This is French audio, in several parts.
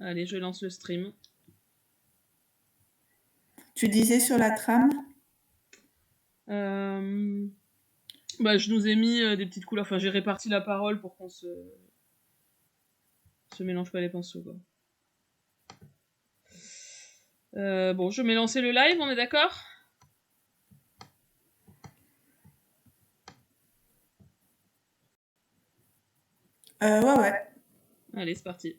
Allez, je lance le stream. Tu disais sur la trame? Bah, je nous ai mis des petites couleurs. Enfin, j'ai réparti la parole pour qu'on se mélange pas les pinceaux, quoi. Bon, je vais lancer le live, on est d'accord? Ouais. Allez, c'est parti.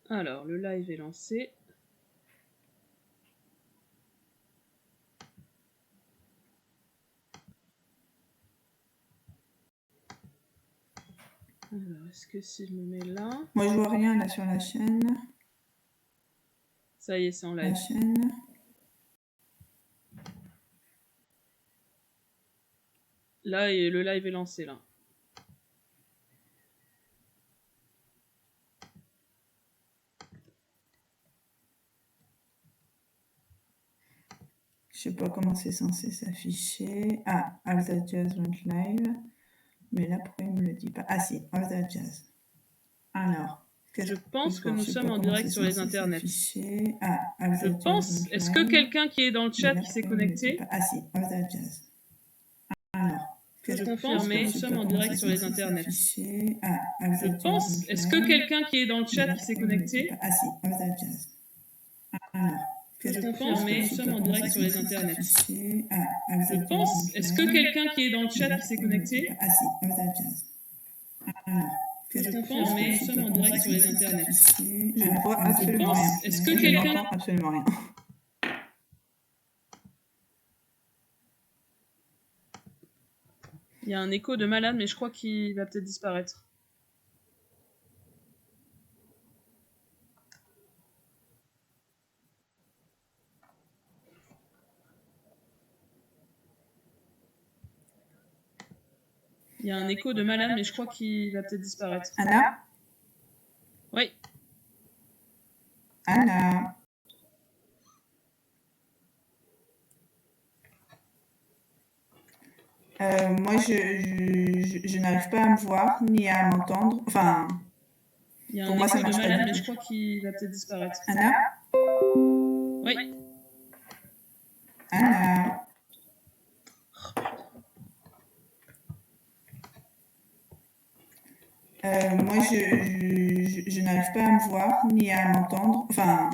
Alors, le live est lancé. Alors, est-ce que si je me mets là... Moi, je vois rien là sur la chaîne. Ça y est, c'est en live. La chaîne. Là, et le live est lancé, là. Je sais pas comment c'est censé s'afficher. Ah, All That Jazz went live. Mais là, pourquoi il me le dit pas? Ah si, All That Jazz. Alors, je pense que nous sommes en direct sur les internets. Ah, All Je That pense. Jazz went Est-ce live. que quelqu'un qui est dans le chat qui s'est connecté? Ah si, All That Jazz. Alors, je pense que nous sommes en direct sur les internets. Ah, All That Je Jazz pense. went Est-ce que live. quelqu'un qui est dans le chat qui s'est connecté? Ah si, All That Jazz. Alors, je pense que nous sommes en direct sur les internets. Ah, je pense. Est-ce que quelqu'un qui est dans le chat qui s'est connecté? Ah si, All That Jazz. Alors, je pense que nous sommes en direct sur les internets. Je ne vois absolument rien. Est-ce que quelqu'un... n'entends absolument rien. Il y a un écho de malade, mais je crois qu'il va peut-être disparaître. Il y a un écho de malade, mais je crois qu'il va peut-être disparaître. Anna? Oui. Anna? Moi, je n'arrive pas à me voir ni à m'entendre. Enfin, il y a pour un moi, écho ça marche de pas malade, du mais tout. je crois qu'il va peut-être disparaître. Anna? Oui. Anna? Moi, je n'arrive pas à me voir ni à m'entendre. Enfin,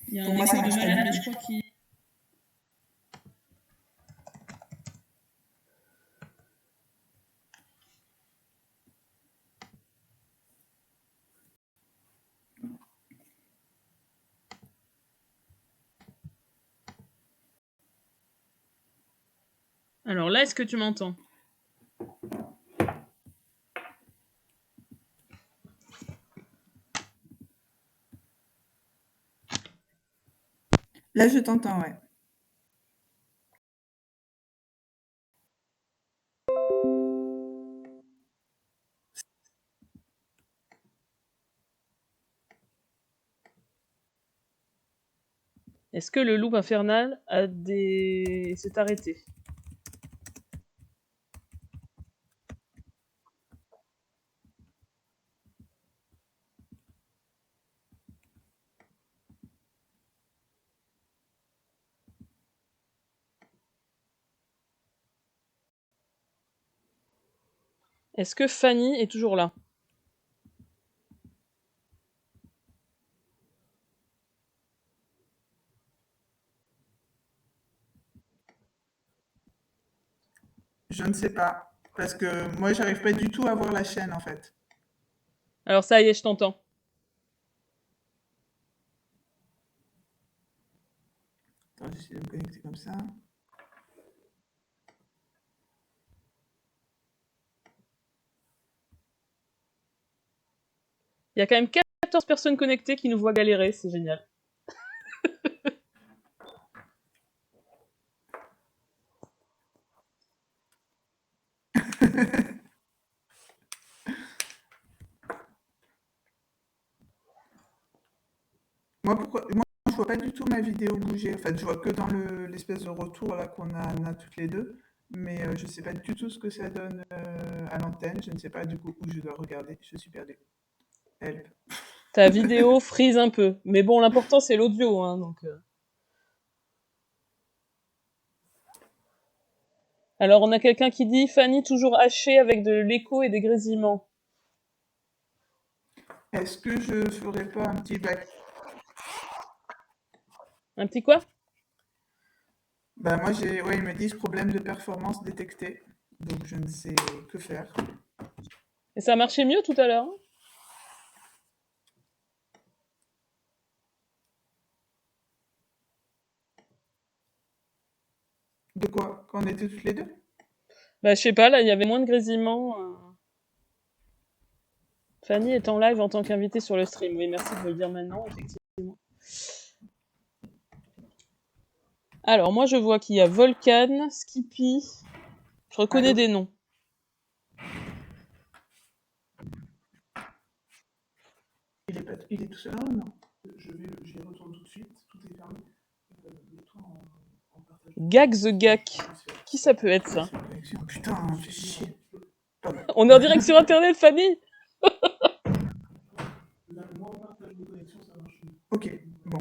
il y a pour un moi, écho ça de marche pas malade, du mais tout. je crois qu'il... Alors là, est-ce que tu m'entends? Là, je t'entends, ouais. Est-ce que le loop infernal s'est arrêté? Est-ce que Fanny est toujours là? Je ne sais pas. Parce que moi, j'arrive pas du tout à voir la chaîne, en fait. Alors ça y est, je t'entends. Attends, j'essaie de me connecter comme ça. Il y a quand même 14 personnes connectées qui nous voient galérer, c'est génial. Moi, je vois pas du tout ma vidéo bouger. En fait, je vois que dans l'espèce de retour là qu'on a toutes les deux. Mais je sais pas du tout ce que ça donne à l'antenne. Je ne sais pas du coup où je dois regarder. Je suis perdue. Help. Ta vidéo frise un peu. Mais bon, l'important, c'est l'audio, hein, donc... Alors, on a quelqu'un qui dit « Fanny, toujours hachée avec de l'écho et des grésillements. Est-ce que je ferais pas un petit back? » Un petit quoi? Bah moi ouais, ils me disent problème de performance détecté. Donc je ne sais que faire. Et ça marchait mieux tout à l'heure, hein? De quoi? Quand on était toutes les deux? Bah, je sais pas, là, il y avait moins de grésillements. Fanny est en live en tant qu'invitée sur le stream. Oui, merci de me le dire maintenant, effectivement. Alors, moi, je vois qu'il y a Volcan, Skippy. Je reconnais Allô? des noms. Il est tout seul? Ah, non. J'y retourne tout de suite. Tout est fermé. Mets-toi en partage. Gag the Gak. Qui ça peut être, ça? Putain, fais chier. Pardon. On est en direct sur Internet, Fanny? Moi, en partage de connexion, ça marche mieux. Ok, bon.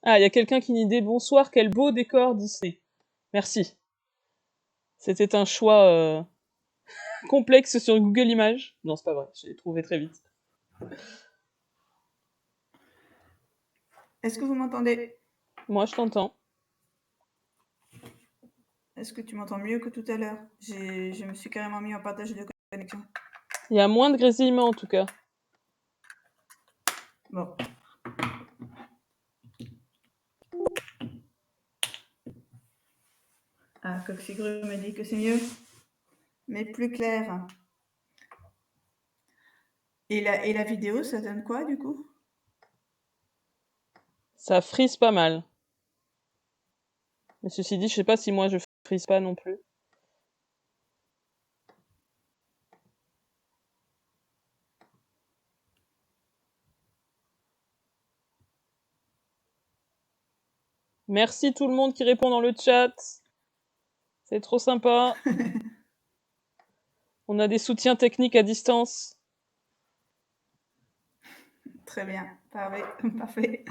Ah, il y a quelqu'un qui nous dit « Bonsoir, quel beau décor Disney. » Merci. C'était un choix complexe sur Google Images. Non, c'est pas vrai, je l'ai trouvé très vite. Est-ce que vous m'entendez? Moi, je t'entends. Est-ce que tu m'entends mieux que tout à l'heure? Je me suis carrément mis en partage de connexion. Il y a moins de grésillements, en tout cas. Bon. Ah, Coxigru me dit que c'est mieux, mais plus clair. Et la vidéo, ça donne quoi, du coup? Ça frise pas mal. Mais ceci dit, je sais pas si moi je frise pas non plus. Merci tout le monde qui répond dans le chat. C'est trop sympa. On a des soutiens techniques à distance. Très bien, parfait.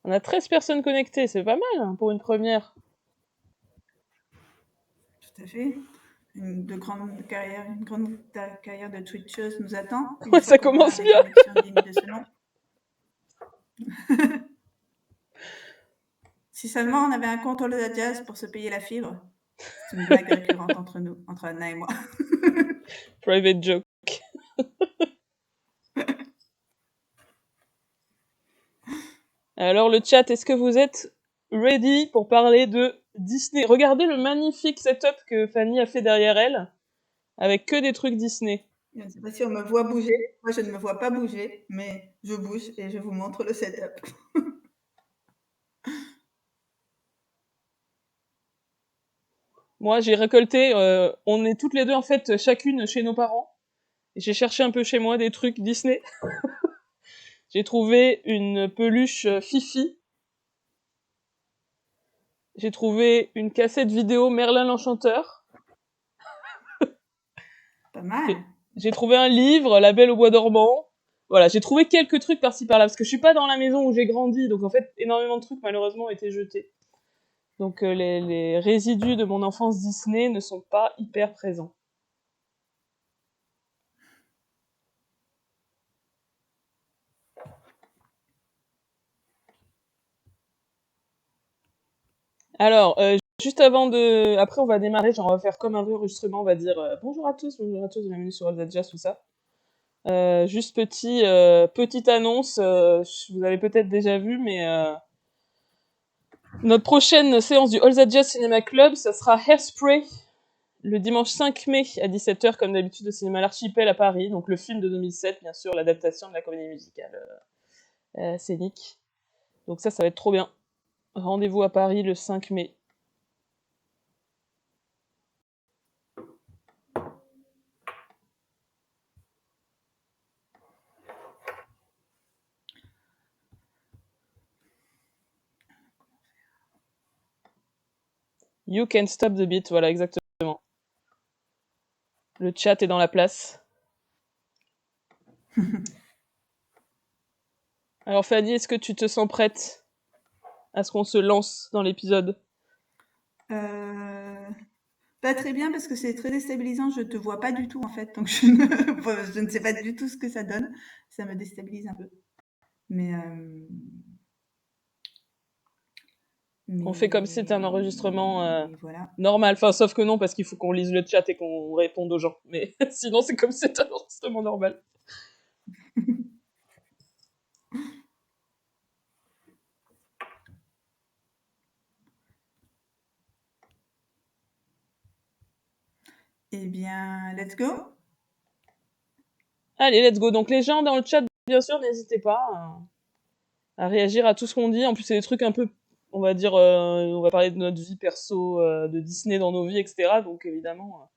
On a 13 personnes connectées, c'est pas mal hein, pour une première. Tout à fait. Une grande carrière de Twitcheuse nous attend. Ouais, ça commence bien. De ce nom. Si seulement on avait un compte All That Jazz pour se payer la fibre. C'est une blague récurrente entre nous, entre Anna et moi. Private joke. Alors le chat, est-ce que vous êtes ready pour parler de Disney? Regardez le magnifique setup que Fanny a fait derrière elle, avec que des trucs Disney. Je ne sais pas si on me voit bouger. Moi, je ne me vois pas bouger, mais je bouge et je vous montre le setup. Moi, j'ai récolté, on est toutes les deux en fait, chacune chez nos parents. J'ai cherché un peu chez moi des trucs Disney. J'ai trouvé une peluche Fifi. J'ai trouvé une cassette vidéo Merlin l'Enchanteur. Pas mal. J'ai trouvé un livre, La Belle au Bois dormant. Voilà, j'ai trouvé quelques trucs par-ci par-là, parce que je suis pas dans la maison où j'ai grandi, donc en fait, énormément de trucs malheureusement ont été jetés. Donc les résidus de mon enfance Disney ne sont pas hyper présents. Alors, juste avant de... Après, on va démarrer, genre, on va faire comme un vrai enregistrement, on va dire bonjour à tous, bienvenue sur All That Jazz, tout ça. Juste petite annonce, vous avez peut-être déjà vu, mais Notre prochaine séance du All That Jazz Cinema Club, ça sera Hairspray, le dimanche 5 mai à 17h, comme d'habitude, au cinéma L'Archipel à Paris. Donc le film de 2007, bien sûr, l'adaptation de la comédie musicale scénique. Donc ça va être trop bien. Rendez-vous à Paris le 5 mai. You can stop the beat, voilà, exactement. Le chat est dans la place. Alors Fanny, est-ce que tu te sens prête à ce qu'on se lance dans l'épisode? Pas très bien parce que c'est très déstabilisant. Je te vois pas du tout en fait, donc je ne sais pas du tout ce que ça donne. Ça me déstabilise un peu. Mais On fait comme si c'était un enregistrement voilà. normal. Enfin, sauf que non, parce qu'il faut qu'on lise le chat et qu'on réponde aux gens. Mais sinon, c'est comme si c'était un enregistrement normal. Eh bien, let's go. Allez, let's go. Donc les gens dans le chat, bien sûr, n'hésitez pas à réagir à tout ce qu'on dit. En plus, c'est des trucs un peu, on va dire, on va parler de notre vie perso, de Disney dans nos vies, etc. Donc évidemment,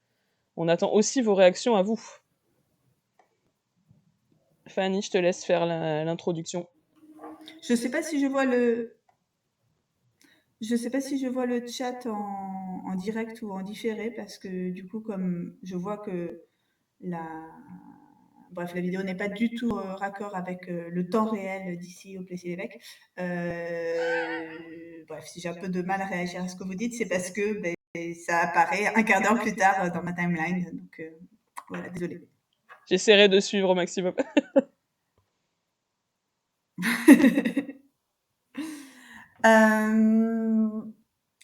on attend aussi vos réactions à vous. Fanny, je te laisse faire l'introduction. Je sais pas si je vois le chat en direct ou en différé parce que du coup, comme je vois que la vidéo n'est pas du tout raccord avec le temps réel d'ici au Plessis-l'Évêque. Bref, si j'ai un peu de mal à réagir à ce que vous dites, c'est parce que ça apparaît un quart d'heure plus tard dans ma timeline. Donc voilà, désolée. J'essaierai de suivre au maximum.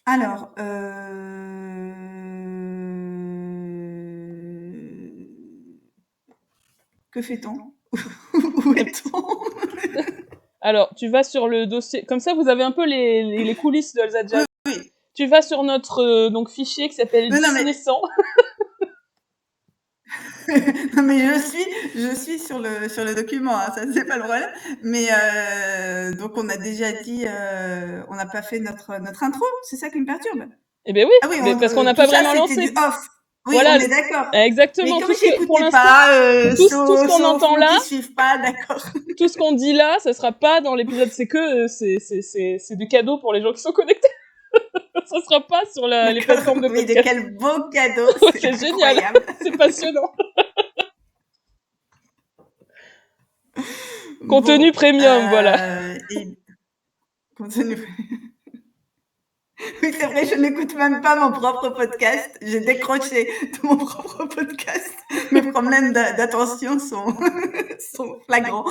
Alors, que fait-on? Où est-on? Alors, tu vas sur le dossier. Comme ça, vous avez un peu les coulisses de Elsa Jazz. Oui. Tu vas sur notre donc fichier qui s'appelle Disney 100. Non, mais je suis sur le document, hein, ça c'est pas le problème. Mais donc on a déjà dit, on n'a pas fait notre intro, c'est ça qui me perturbe. Eh ben oui, Ah oui, mais parce qu'on n'a pas vraiment lancé. Du off. Oui, voilà, on est d'accord. Exactement. Mais comme j'écoutais pas, tout ce qu'on entend là, qui suivent pas, d'accord. Tout ce qu'on dit là, ça sera pas dans l'épisode. C'est que c'est du cadeau pour les gens qui sont connectés. Ça sera pas sur les plateformes de podcast. Mais de quel beau cadeau. C'est génial. C'est passionnant. Contenu premium, voilà. Contenu. Oui, c'est vrai, je n'écoute même pas mon propre podcast. J'ai décroché de mon propre podcast. Mes problèmes d'attention sont flagrants.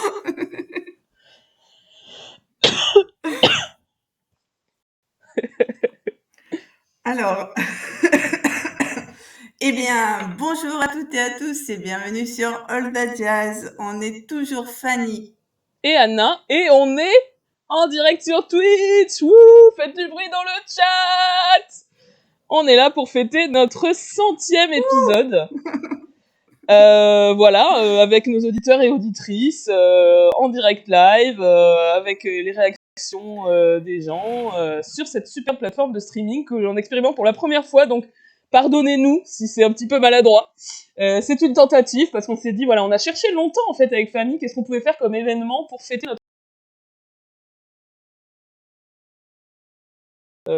Alors, eh bien, bonjour à toutes et à tous et bienvenue sur All That Jazz. On est toujours Fanny et Anna et on est en direct sur Twitch. Wouh, faites du bruit dans le chat. On est là pour fêter notre 100e épisode. Voilà, avec nos auditeurs et auditrices, en direct live, avec les réactions des gens, sur cette super plateforme de streaming que l'on expérimente pour la première fois, donc pardonnez-nous si c'est un petit peu maladroit. C'est une tentative, parce qu'on s'est dit, voilà, on a cherché longtemps, en fait, avec Fanny, qu'est-ce qu'on pouvait faire comme événement pour fêter notre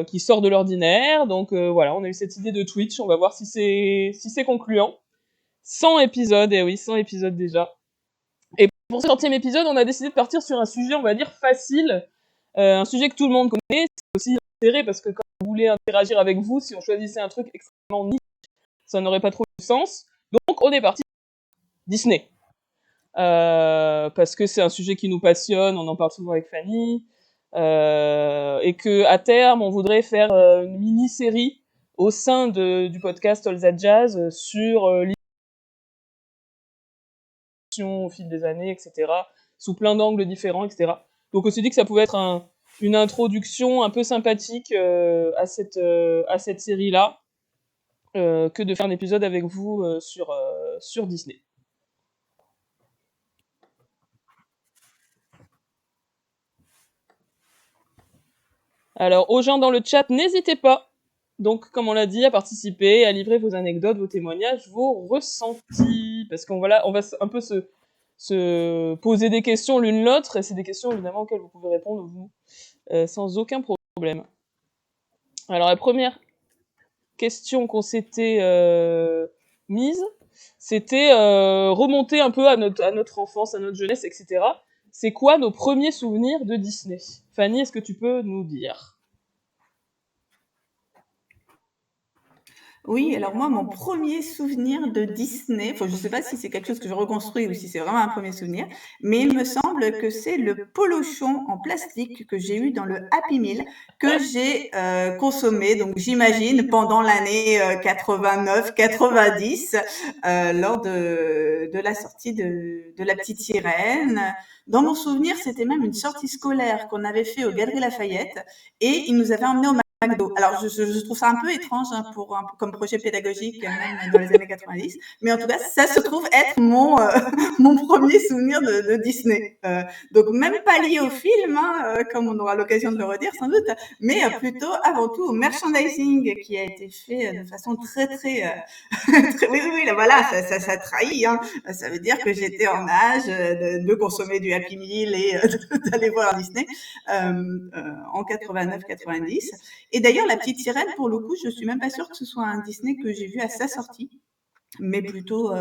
qui sort de l'ordinaire, donc voilà, on a eu cette idée de Twitch, on va voir si c'est concluant. 100 épisodes, et oui, 100 épisodes déjà. Et pour ce 100e épisode, on a décidé de partir sur un sujet, on va dire, facile, un sujet que tout le monde connaît. C'est aussi intéressant parce que quand vous voulez interagir avec vous, si on choisissait un truc extrêmement niche, ça n'aurait pas trop de sens. Donc on est parti Disney. Parce que c'est un sujet qui nous passionne, on en parle souvent avec Fanny, et que à terme, on voudrait faire une mini-série au sein du podcast All That Jazz sur au fil des années, etc., sous plein d'angles différents, etc. Donc on s'est dit que ça pouvait être une introduction un peu sympathique à cette série-là que de faire un épisode avec vous sur Disney. Alors, aux gens dans le chat, n'hésitez pas, donc, comme on l'a dit, à participer, à livrer vos anecdotes, vos témoignages, vos ressentis, parce qu'on va un peu se poser des questions l'une l'autre, et c'est des questions évidemment auxquelles vous pouvez répondre vous, sans aucun problème. Alors, la première question qu'on s'était mise, c'était remonter un peu à notre enfance, à notre jeunesse, etc. C'est quoi nos premiers souvenirs de Disney? Fanny, est-ce que tu peux nous dire? Oui, alors moi, mon premier souvenir de Disney, je ne sais pas si c'est quelque chose que je reconstruis ou si c'est vraiment un premier souvenir, mais il me semble que c'est le polochon en plastique que j'ai eu dans le Happy Meal que j'ai consommé, donc j'imagine, pendant l'année 89-90, lors de la sortie de La Petite Sirène. Dans mon souvenir, c'était même une sortie scolaire qu'on avait fait aux Galeries Lafayette et ils nous avaient emmenés au McDo. Alors, je trouve ça un peu étrange comme projet pédagogique, même dans les années 90. Mais en tout cas, ça se trouve être mon premier souvenir de Disney. Donc, même pas lié au film, comme on aura l'occasion de le redire sans doute, mais plutôt avant tout au merchandising qui a été fait de façon très, oui, là, voilà, ça trahit. Ça veut dire que j'étais en âge de consommer du Happy Meal et d'aller voir Disney en 89-90. Et d'ailleurs, La Petite Sirène, pour le coup, je suis même pas sûre que ce soit un Disney que j'ai vu à sa sortie, mais plutôt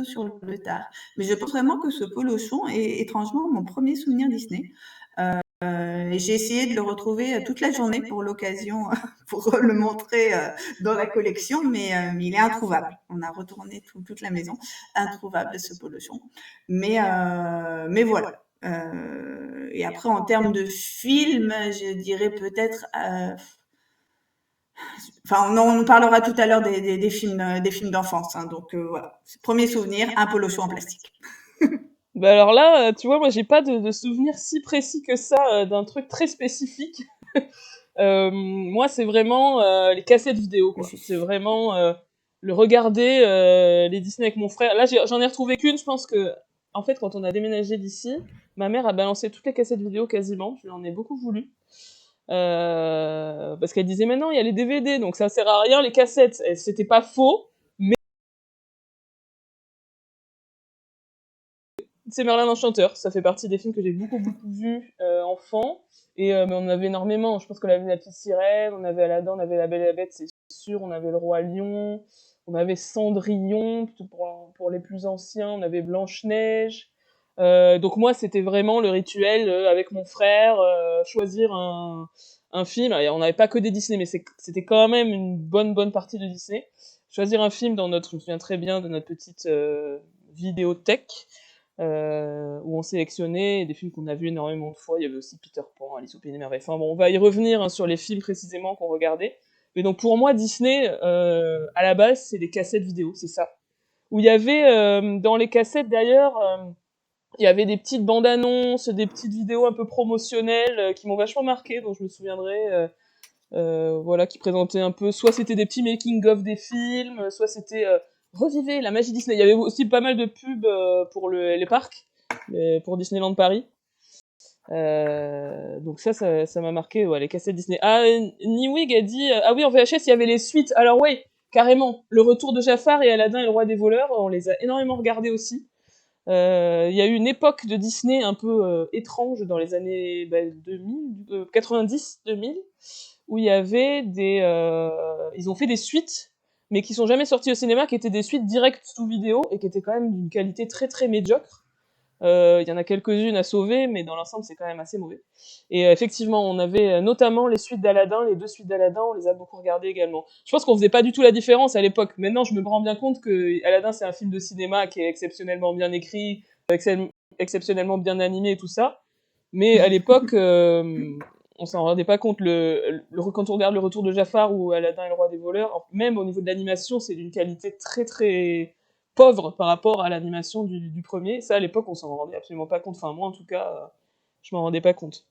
sur le tard. Mais je pense vraiment que ce polochon est étrangement mon premier souvenir Disney. J'ai essayé de le retrouver toute la journée pour l'occasion, pour le montrer dans la collection, mais il est introuvable. On a retourné toute la maison, introuvable ce polochon. Mais voilà. Et après, en termes de film, je dirais peut-être. On nous parlera tout à l'heure des films d'enfance. Donc voilà. Premier souvenir, un polochon en plastique. Bah alors là, tu vois, moi j'ai pas de souvenir si précis que ça d'un truc très spécifique. Moi, c'est vraiment les cassettes vidéo, quoi. C'est vraiment le regarder les Disney avec mon frère. Là, j'en ai retrouvé qu'une. Je pense que, en fait, quand on a déménagé d'ici, ma mère a balancé toutes les cassettes vidéo quasiment. Je lui en ai beaucoup voulu. Parce qu'elle disait, mais non, il y a les DVD, donc ça sert à rien, les cassettes. Et c'était pas faux. C'est Merlin l'Enchanteur, ça fait partie des films que j'ai beaucoup vus enfant, et mais on en avait énormément. Je pense qu'on avait La Petite Sirène, on avait Aladdin, on avait La Belle et la Bête, c'est sûr, on avait Le Roi Lion, on avait Cendrillon, pour les plus anciens, on avait Blanche-Neige. Donc moi, c'était vraiment le rituel avec mon frère, choisir un film. Et on n'avait pas que des Disney, mais c'était quand même une bonne partie de Disney. Choisir un film je me souviens très bien de notre petite vidéothèque, où on sélectionnait des films qu'on a vus énormément de fois. Il y avait aussi Peter Pan, Alice au Pays des Merveilles. Enfin bon, on va y revenir sur les films précisément qu'on regardait. Mais donc pour moi, Disney, à la base, c'est les cassettes vidéo, c'est ça. Où il y avait, dans les cassettes d'ailleurs, il y avait des petites bandes annonces, des petites vidéos un peu promotionnelles qui m'ont vachement marqué, dont je me souviendrai. Voilà, qui présentaient un peu, soit c'était des petits making-of des films, soit c'était revivez la magie Disney. Il y avait aussi pas mal de pubs pour les parcs, pour Disneyland Paris. Donc ça m'a marqué, ouais, les cassettes Disney. Ah, Niwig a dit, ah oui, en VHS, il y avait les suites. Alors ouais, carrément, le retour de Jafar et Aladdin et le roi des voleurs, on les a énormément regardés aussi. Il y a eu une époque de Disney un peu étrange dans les années 2000, 90-2000, où il y avait ils ont fait des suites, mais qui sont jamais sorties au cinéma, qui étaient des suites directes sous vidéo, et qui étaient quand même d'une qualité très médiocre. Il y en a quelques-unes à sauver, mais dans l'ensemble, c'est quand même assez mauvais. Et effectivement, on avait notamment les suites d'Aladin, les 2 suites d'Aladin, on les a beaucoup regardées également. Je pense qu'on faisait pas du tout la différence à l'époque. Maintenant, je me rends bien compte que Aladin, c'est un film de cinéma qui est exceptionnellement bien écrit, exceptionnellement bien animé et tout ça. Mais à l'époque, on s'en rendait pas compte. Quand on regarde le retour de Jafar ou Aladin et le roi des voleurs, même au niveau de l'animation, c'est d'une qualité très pauvre par rapport à l'animation du premier. Ça, à l'époque, on s'en rendait absolument pas compte. Enfin, moi, en tout cas, je m'en rendais pas compte.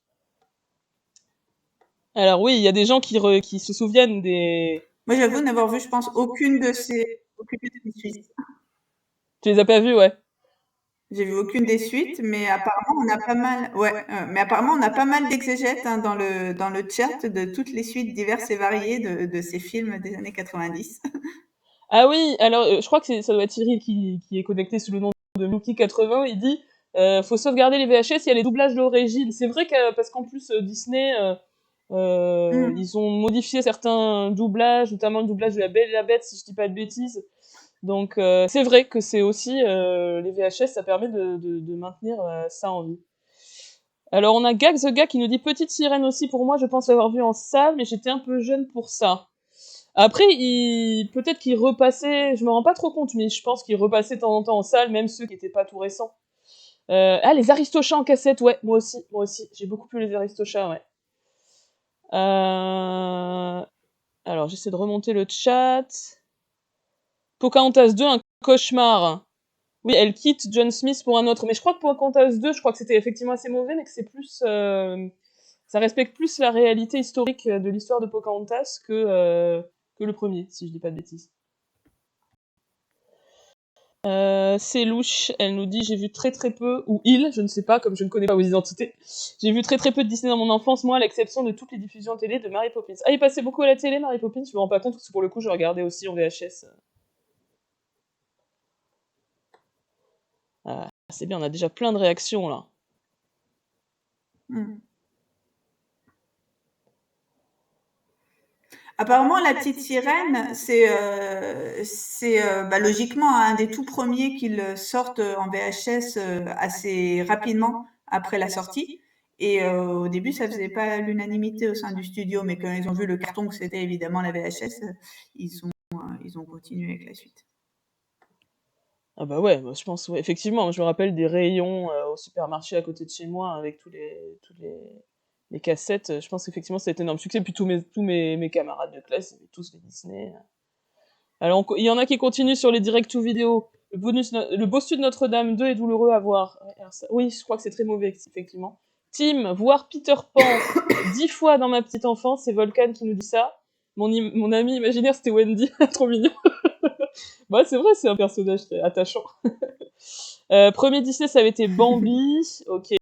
Alors oui, il y a des gens qui se souviennent des... Moi, j'avoue n'avoir vu, je pense, aucune de ces suites. Tu les as pas vus, ouais. J'ai vu aucune des suites, mais apparemment, on a pas mal, ouais, mais apparemment, on a pas mal d'exégètes hein, dans le chat de toutes les suites diverses et variées de ces films des années 90. Ah oui, alors je crois que ça doit être Cyril qui est connecté sous le nom de Mookie80. Il dit faut sauvegarder les VHS, il y a les doublages d'origine. C'est vrai que parce qu'en plus Disney ils ont modifié certains doublages, notamment le doublage de La Belle et la Bête, si je dis pas de bêtises. Donc c'est vrai que c'est aussi les VHS, ça permet de maintenir ça en vie. Alors on a Gag the Gag qui nous dit Petite Sirène aussi pour moi, je pense l'avoir vu en salle, mais j'étais un peu jeune pour ça. Après, peut-être qu'il repassait, je me rends pas trop compte, mais je pense qu'il repassait de temps en temps en salle, même ceux qui étaient pas tout récents. Ah, les Aristochats en cassette, ouais, moi aussi, j'ai beaucoup plus les Aristochats, ouais. Alors, j'essaie de remonter le chat. Pocahontas 2, un cauchemar. Oui, elle quitte John Smith pour un autre, mais je crois que Pocahontas 2, je crois que c'était effectivement assez mauvais, mais que c'est plus... ça respecte plus la réalité historique de l'histoire de Pocahontas que le premier, si je dis pas de bêtises. C'est louche, elle nous dit j'ai vu très peu, ou il, je ne sais pas, comme je ne connais pas vos identités, j'ai vu très peu de Disney dans mon enfance, moi à l'exception de toutes les diffusions télé de Mary Poppins. Ah, il passait beaucoup à la télé Mary Poppins, je me rends pas compte parce que pour le coup je regardais aussi en VHS. Ah, c'est bien, on a déjà plein de réactions là. Apparemment, La Petite Sirène, c'est logiquement un des tout premiers qu'ils sortent en VHS assez rapidement après la sortie. Et au début, ça faisait pas l'unanimité au sein du studio, mais quand ils ont vu le carton que c'était évidemment la VHS, ils ont continué avec la suite. Ah bah ouais, je pense, ouais, effectivement, je me rappelle des rayons au supermarché à côté de chez moi avec tous les cassettes. Je pense qu'effectivement ça a été un énorme succès, puis tous mes camarades de classe, ils avaient tous les Disney. Alors, il y en a qui continuent sur les direct to vidéo. Le bossu de Notre-Dame 2 est douloureux à voir. Oui, je crois que c'est très mauvais, effectivement. Tim, voir Peter Pan 10 fois dans ma petite enfance, c'est Volcan qui nous dit ça. Mon ami imaginaire, c'était Wendy. Trop mignon. Bah, c'est vrai, c'est un personnage très attachant. Premier Disney, ça avait été Bambi. Ok.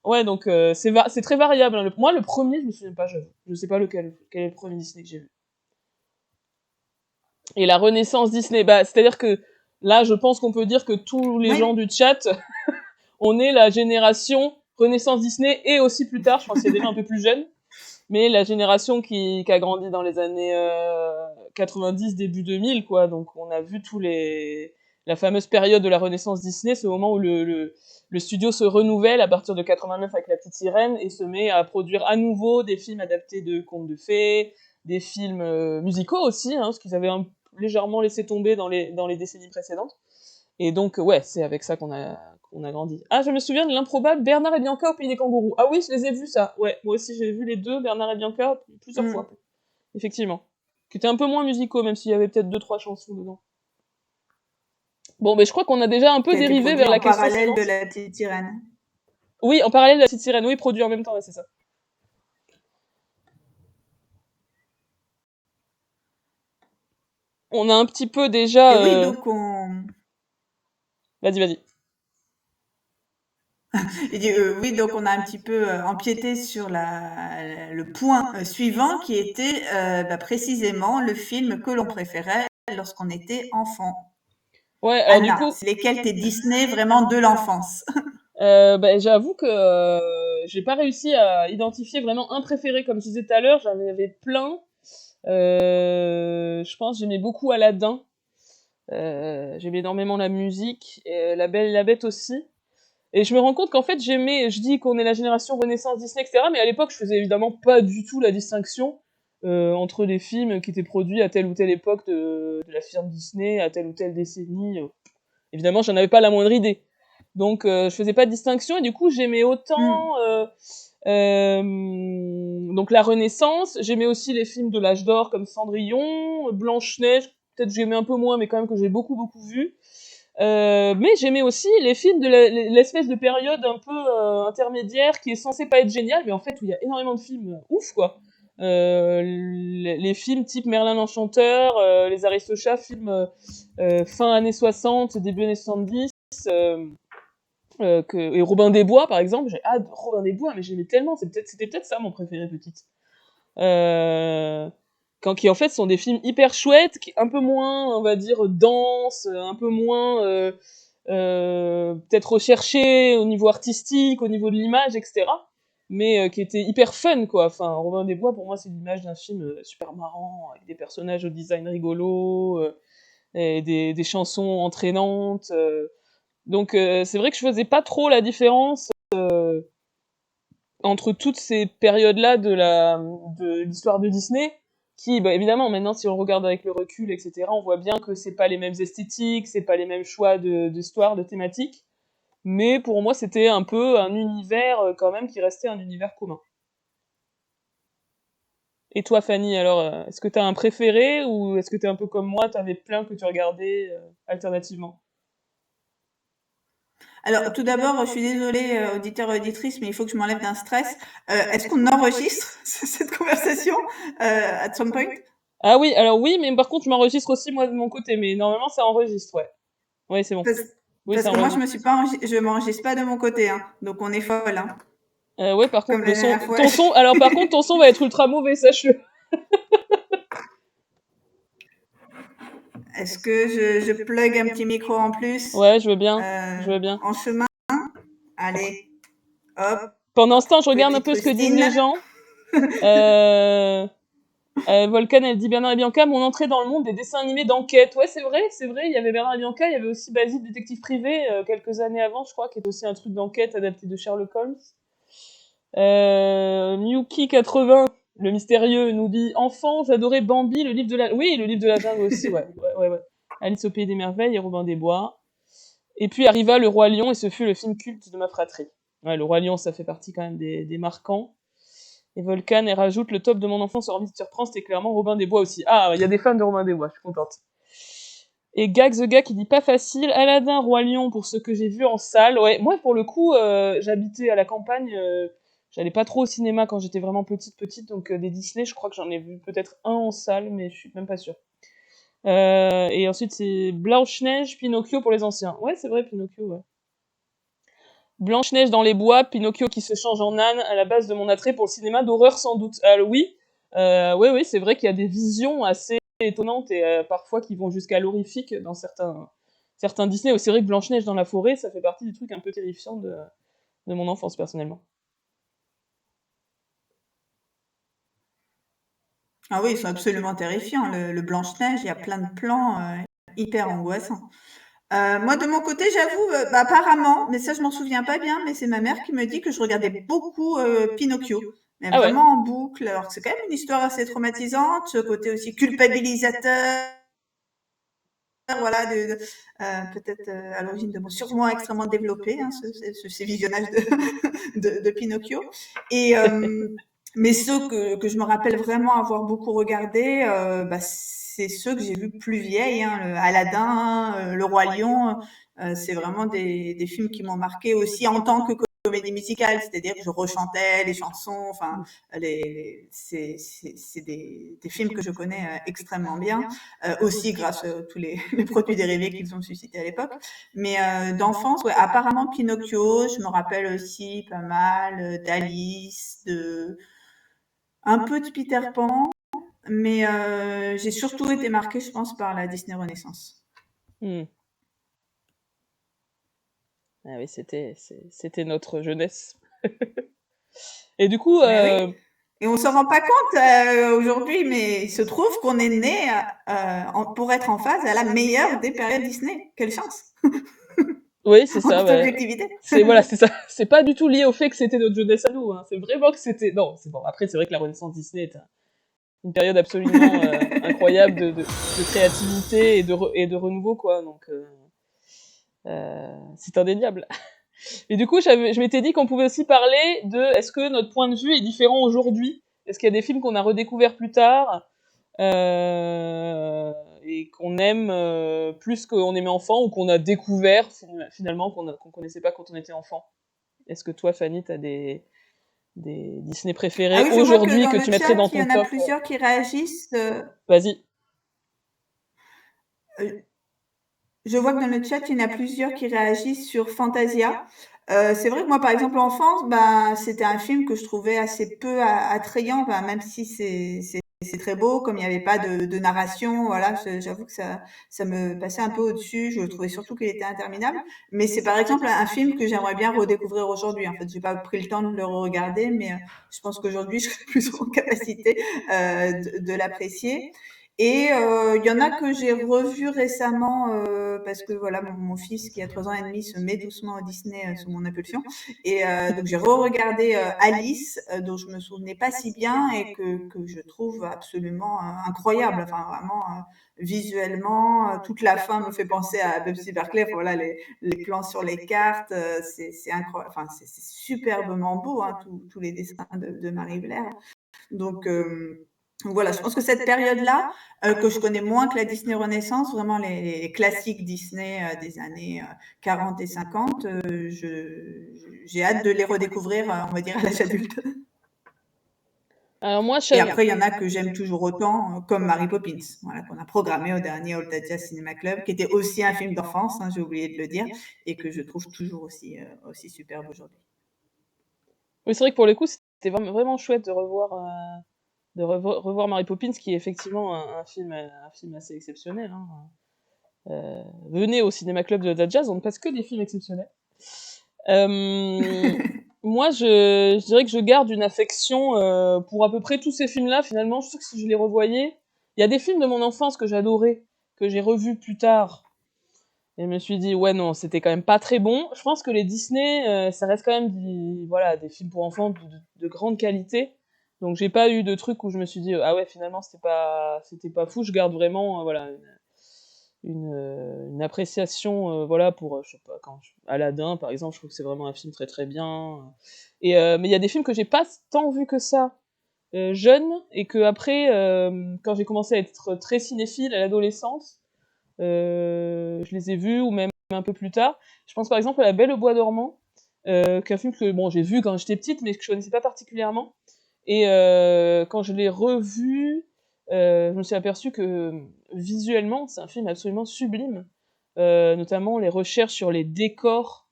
Ouais, donc c'est très variable. Hein. Moi, le premier, je me souviens pas, j'avoue. Je sais pas quel est le premier Disney que j'ai vu. Et la renaissance Disney, bah, c'est-à-dire que là, je pense qu'on peut dire que tous les gens du chat, on est la génération renaissance Disney et aussi plus tard, je pense qu'il y a déjà un peu plus jeune, mais la génération qui a grandi dans les années 90, début 2000, quoi. Donc on a vu la fameuse période de la renaissance Disney, ce moment où le studio se renouvelle à partir de 89 avec La Petite Sirène et se met à produire à nouveau des films adaptés de contes de fées, des films musicaux aussi, hein, parce qu'ils avaient légèrement laissé tomber dans les décennies précédentes. Et donc, ouais, c'est avec ça qu'on a grandi. Ah, je me souviens de l'improbable Bernard et Bianca au Pays des Kangourous. Ah oui, je les ai vus, ça. Ouais, moi aussi, j'ai vu les deux, Bernard et Bianca, plusieurs fois. Effectivement. Qui étaient un peu moins musicaux, même s'il y avait peut-être 2-3 chansons dedans. Bon, mais je crois qu'on a déjà un peu dérivé vers la question suivante. En parallèle de La Petite Sirène. Oui, en parallèle de La Petite Sirène. Oui, produit en même temps, ouais, c'est ça. On a un petit peu déjà... Et oui, donc on... Vas-y. Oui, donc on a un petit peu empiété sur le point suivant qui était précisément le film que l'on préférait lorsqu'on était enfant. Ouais, alors Anna, du coup... c'est lesquels tes Disney vraiment de l'enfance? J'avoue que j'ai pas réussi à identifier vraiment un préféré, comme je disais tout à l'heure, j'en avais plein. Je pense que j'aimais beaucoup Aladdin. J'aimais énormément la musique, et La Belle et la Bête aussi. Et je me rends compte qu'en fait je dis qu'on est la génération Renaissance Disney, etc. Mais à l'époque, je faisais évidemment pas du tout la distinction entre les films qui étaient produits à telle ou telle époque de la firme Disney, à telle ou telle décennie. Évidemment, j'en avais pas la moindre idée. Donc, je faisais pas de distinction, et du coup, j'aimais autant donc la Renaissance. J'aimais aussi les films de l'âge d'or comme Cendrillon, Blanche-Neige, peut-être j'aimais un peu moins, mais quand même que j'ai beaucoup vu. Mais j'aimais aussi les films de l'espèce de période un peu intermédiaire qui est censé pas être génial, mais en fait où il y a énormément de films ouf, quoi. les films type Merlin l'Enchanteur, les Aristochats, films fin années 60, début années 70, et Robin des Bois, par exemple, Robin des Bois, mais j'aimais tellement, c'était peut-être ça mon préféré petite. Qui en fait sont des films hyper chouettes, qui un peu moins, on va dire, denses, un peu moins peut-être recherchés au niveau artistique, au niveau de l'image, etc. Mais qui étaient hyper fun, quoi. Enfin, Robin des Bois, pour moi, c'est l'image d'un film super marrant, avec des personnages au design rigolo, et des chansons entraînantes. Donc c'est vrai que je faisais pas trop la différence entre toutes ces périodes-là de l'histoire de Disney, qui, bah, évidemment, maintenant, si on le regarde avec le recul, etc., on voit bien que c'est pas les mêmes esthétiques, c'est pas les mêmes choix d'histoire, de thématiques, mais pour moi, c'était un peu un univers, quand même, qui restait un univers commun. Et toi, Fanny, alors, est-ce que t'as un préféré, ou est-ce que t'es un peu comme moi, t'avais plein que tu regardais alternativement? Alors, tout d'abord, je suis désolée, auditeurs et auditrices, mais il faut que je m'enlève d'un stress. Est-ce qu'on enregistre cette conversation at some point? Ah oui, alors oui, mais par contre, je m'enregistre aussi, moi, de mon côté, mais normalement, ça enregistre, ouais. Ouais, c'est bon. Parce, Oui, parce ça que moi, enregistre. je m'enregistre pas de mon côté, hein. Donc, on est folle, hein. Ouais, par contre, Comme la dernière fois. alors par contre, ton son va être ultra mauvais, sache-le. Est-ce que je plug un petit micro en plus Ouais, je veux bien, je veux bien. en chemin? Allez, hop, Pendant ce temps, je regarde un petite peu ce que disent rustine. les gens. Euh, Volcan, elle dit Bernard et Bianca, mon entrée dans le monde des dessins animés d'enquête. Ouais, c'est vrai, il y avait Bernard et Bianca, il y avait aussi Basile, détective privé, quelques années avant, je crois, qui est aussi un truc d'enquête adapté de Sherlock Holmes. Miyuki80, le mystérieux, nous dit enfant, j'adorais Bambi, le livre de la... Oui, le livre de la jungle aussi, ouais. Alice au pays des merveilles et Robin des Bois. Et puis arriva Le Roi Lion, et ce fut le film culte de ma fratrie. Ouais, Le Roi Lion, ça fait partie quand même des marquants. Et Volcan, elle rajoute le top de mon enfance, hormis de surprendre, c'était clairement Robin des Bois aussi. Ah, il y a des fans de Robin des Bois, je suis contente. Et Gag the Gag qui dit pas facile, Aladdin, Roi Lion pour ce que j'ai vu en salle. Ouais, moi pour le coup, j'habitais à la campagne, j'allais pas trop au cinéma quand j'étais vraiment petite, donc des Disney, je crois que j'en ai vu peut-être un en salle, mais je suis même pas sûre. Et ensuite c'est Blanche-Neige, Pinocchio pour les anciens. Ouais, c'est vrai, Pinocchio, ouais. Blanche-Neige dans les bois, Pinocchio qui se change en âne, à la base de mon attrait pour le cinéma d'horreur sans doute. Oui, oui, c'est vrai qu'il y a des visions assez étonnantes et parfois qui vont jusqu'à l'horrifique dans certains Disney. C'est vrai que Blanche-Neige dans la forêt, ça fait partie des trucs un peu terrifiants de mon enfance personnellement. Ah oui, ils sont absolument terrifiants. Le Blanche-Neige, il y a plein de plans hyper angoissants. Moi, de mon côté, j'avoue, bah, apparemment, mais ça, je m'en souviens pas bien, mais c'est ma mère qui me dit que je regardais beaucoup Pinocchio, mais Ah ouais. vraiment en boucle. Alors que c'est quand même une histoire assez traumatisante, ce côté aussi culpabilisateur, voilà, peut-être à l'origine de mon surmoi extrêmement développé, hein, ces visionnages de Pinocchio. Et mais ceux que je me rappelle vraiment avoir beaucoup regardé, bah, c'est ceux que j'ai vus plus vieilles, hein, Aladdin, Le Roi Lion. C'est vraiment des films qui m'ont marqué aussi en tant que comédie musicale, c'est-à-dire que je rechantais les chansons. Enfin, c'est des films que je connais extrêmement bien, aussi grâce à tous les produits dérivés qu'ils ont suscités à l'époque. Mais d'enfance, ouais, apparemment Pinocchio, je me rappelle aussi pas mal d'Alice, un peu de Peter Pan, mais j'ai surtout été marquée, je pense, par la Disney Renaissance. Ah oui, c'était notre jeunesse. Et du coup, Oui. Et on se rend pas compte aujourd'hui, mais il se trouve qu'on est né pour être en phase à la meilleure des périodes Disney. Quelle chance! oui, c'est ça, En toute ouais. objectivité. C'est ça. C'est pas du tout lié au fait que c'était notre jeunesse à nous, hein. C'est vraiment que c'était... Non, c'est bon. Après, c'est vrai que la Renaissance Disney est une période absolument incroyable de créativité et de renouveau, quoi. Donc, c'est indéniable. Et du coup, je m'étais dit qu'on pouvait aussi parler de est-ce que notre point de vue est différent aujourd'hui? Est-ce qu'il y a des films qu'on a redécouverts plus tard et qu'on aime plus qu'on aimait enfant ou qu'on a découvert finalement qu'on connaissait pas quand on était enfant? Est-ce que toi, Fanny, t'as des des Disney Ah préférés oui, je vois que aujourd'hui dans que le tu mettrais chat, dans il y ton en a top. plusieurs qui réagissent. Vas-y. Euh, Je vois que dans le chat, il y en a plusieurs qui réagissent sur Fantasia. C'est vrai que moi, par exemple, enfance, ben, c'était un film que je trouvais assez peu attrayant, ben, même si c'est très beau, comme il n'y avait pas de narration, voilà, j'avoue que ça me passait un peu au-dessus. Je trouvais surtout qu'il était interminable. Mais c'est par exemple un film que j'aimerais bien redécouvrir aujourd'hui. En fait, j'ai pas pris le temps de le regarder, mais je pense qu'aujourd'hui, je serais plus en capacité de l'apprécier. Et il y en a que j'ai revu récemment parce que voilà, mon fils qui a 3 ans et demi se met doucement au Disney sous mon impulsion. Et donc j'ai re-regardé Alice, dont je me souvenais pas si bien et que je trouve absolument incroyable. Enfin vraiment visuellement, toute la fin me fait penser à Bubsy Barclay. Voilà les plans sur les cartes, c'est incroyable. Enfin c'est superbement beau, hein, tous les dessins de Marie Blair. Donc voilà, je pense que cette période-là, que je connais moins que la Disney Renaissance, vraiment les classiques Disney des années 40 et 50, j'ai hâte de les redécouvrir, on va dire, à l'âge adulte. Alors moi, Et après, il y en a que j'aime toujours autant, comme Mary Poppins, voilà, qu'on a programmé au dernier Altadia Cinema Club, qui était aussi un film d'enfance, hein, j'ai oublié de le dire, et que je trouve toujours aussi superbe aujourd'hui. oui, c'est vrai que pour le coup, c'était vraiment chouette de revoir Mary Poppins, qui est effectivement un film assez exceptionnel. Hein. Venez au Cinéma Club de la Jazz, on ne passe que des films exceptionnels. Moi, je dirais que je garde une affection pour à peu près tous ces films-là. Finalement, je sais que si je les revoyais, il y a des films de mon enfance que j'adorais, que j'ai revus plus tard. Et je me suis dit, ouais, non, c'était quand même pas très bon. Je pense que les Disney, ça reste quand même des films pour enfants de grande qualité. Donc, j'ai pas eu de truc où je me suis dit, ah ouais, finalement, c'était pas fou. Je garde vraiment, voilà, une appréciation, voilà, pour, je sais pas, Aladdin, par exemple, je trouve que c'est vraiment un film très très bien. Mais il y a des films que j'ai pas tant vu que ça, jeune, et que après, quand j'ai commencé à être très cinéphile à l'adolescence, je les ai vus, ou même un peu plus tard. Je pense par exemple à La Belle au bois dormant, qui est un film que bon, j'ai vu quand j'étais petite, mais que je connaissais pas particulièrement. Et quand je l'ai revu, je me suis aperçue que visuellement, c'est un film absolument sublime. Notamment les recherches sur les décors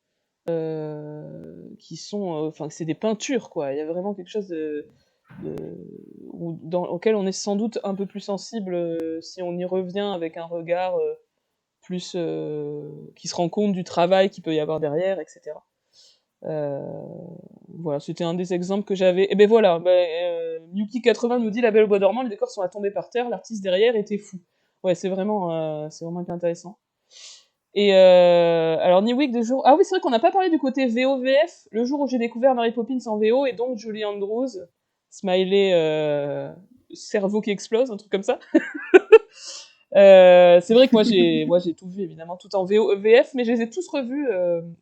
qui sont... Enfin, c'est des peintures, quoi. Il y a vraiment quelque chose auquel on est sans doute un peu plus sensible si on y revient avec un regard plus qui se rend compte du travail qu'il peut y avoir derrière, etc. Voilà, c'était un des exemples que j'avais. Et ben voilà, Yuki80 nous dit La Belle au bois dormant, les décors sont à tomber par terre, l'artiste derrière était fou. Ouais, c'est vraiment hyper intéressant. Et alors Newick de jour. Ah oui, c'est vrai qu'on n'a pas parlé du côté VO-VF. Le jour où j'ai découvert Mary Poppins en VO et donc Julie Andrews, smiley cerveau qui explose, un truc comme ça. C'est vrai que moi j'ai tout vu évidemment, tout en VF, mais je les ai tous revus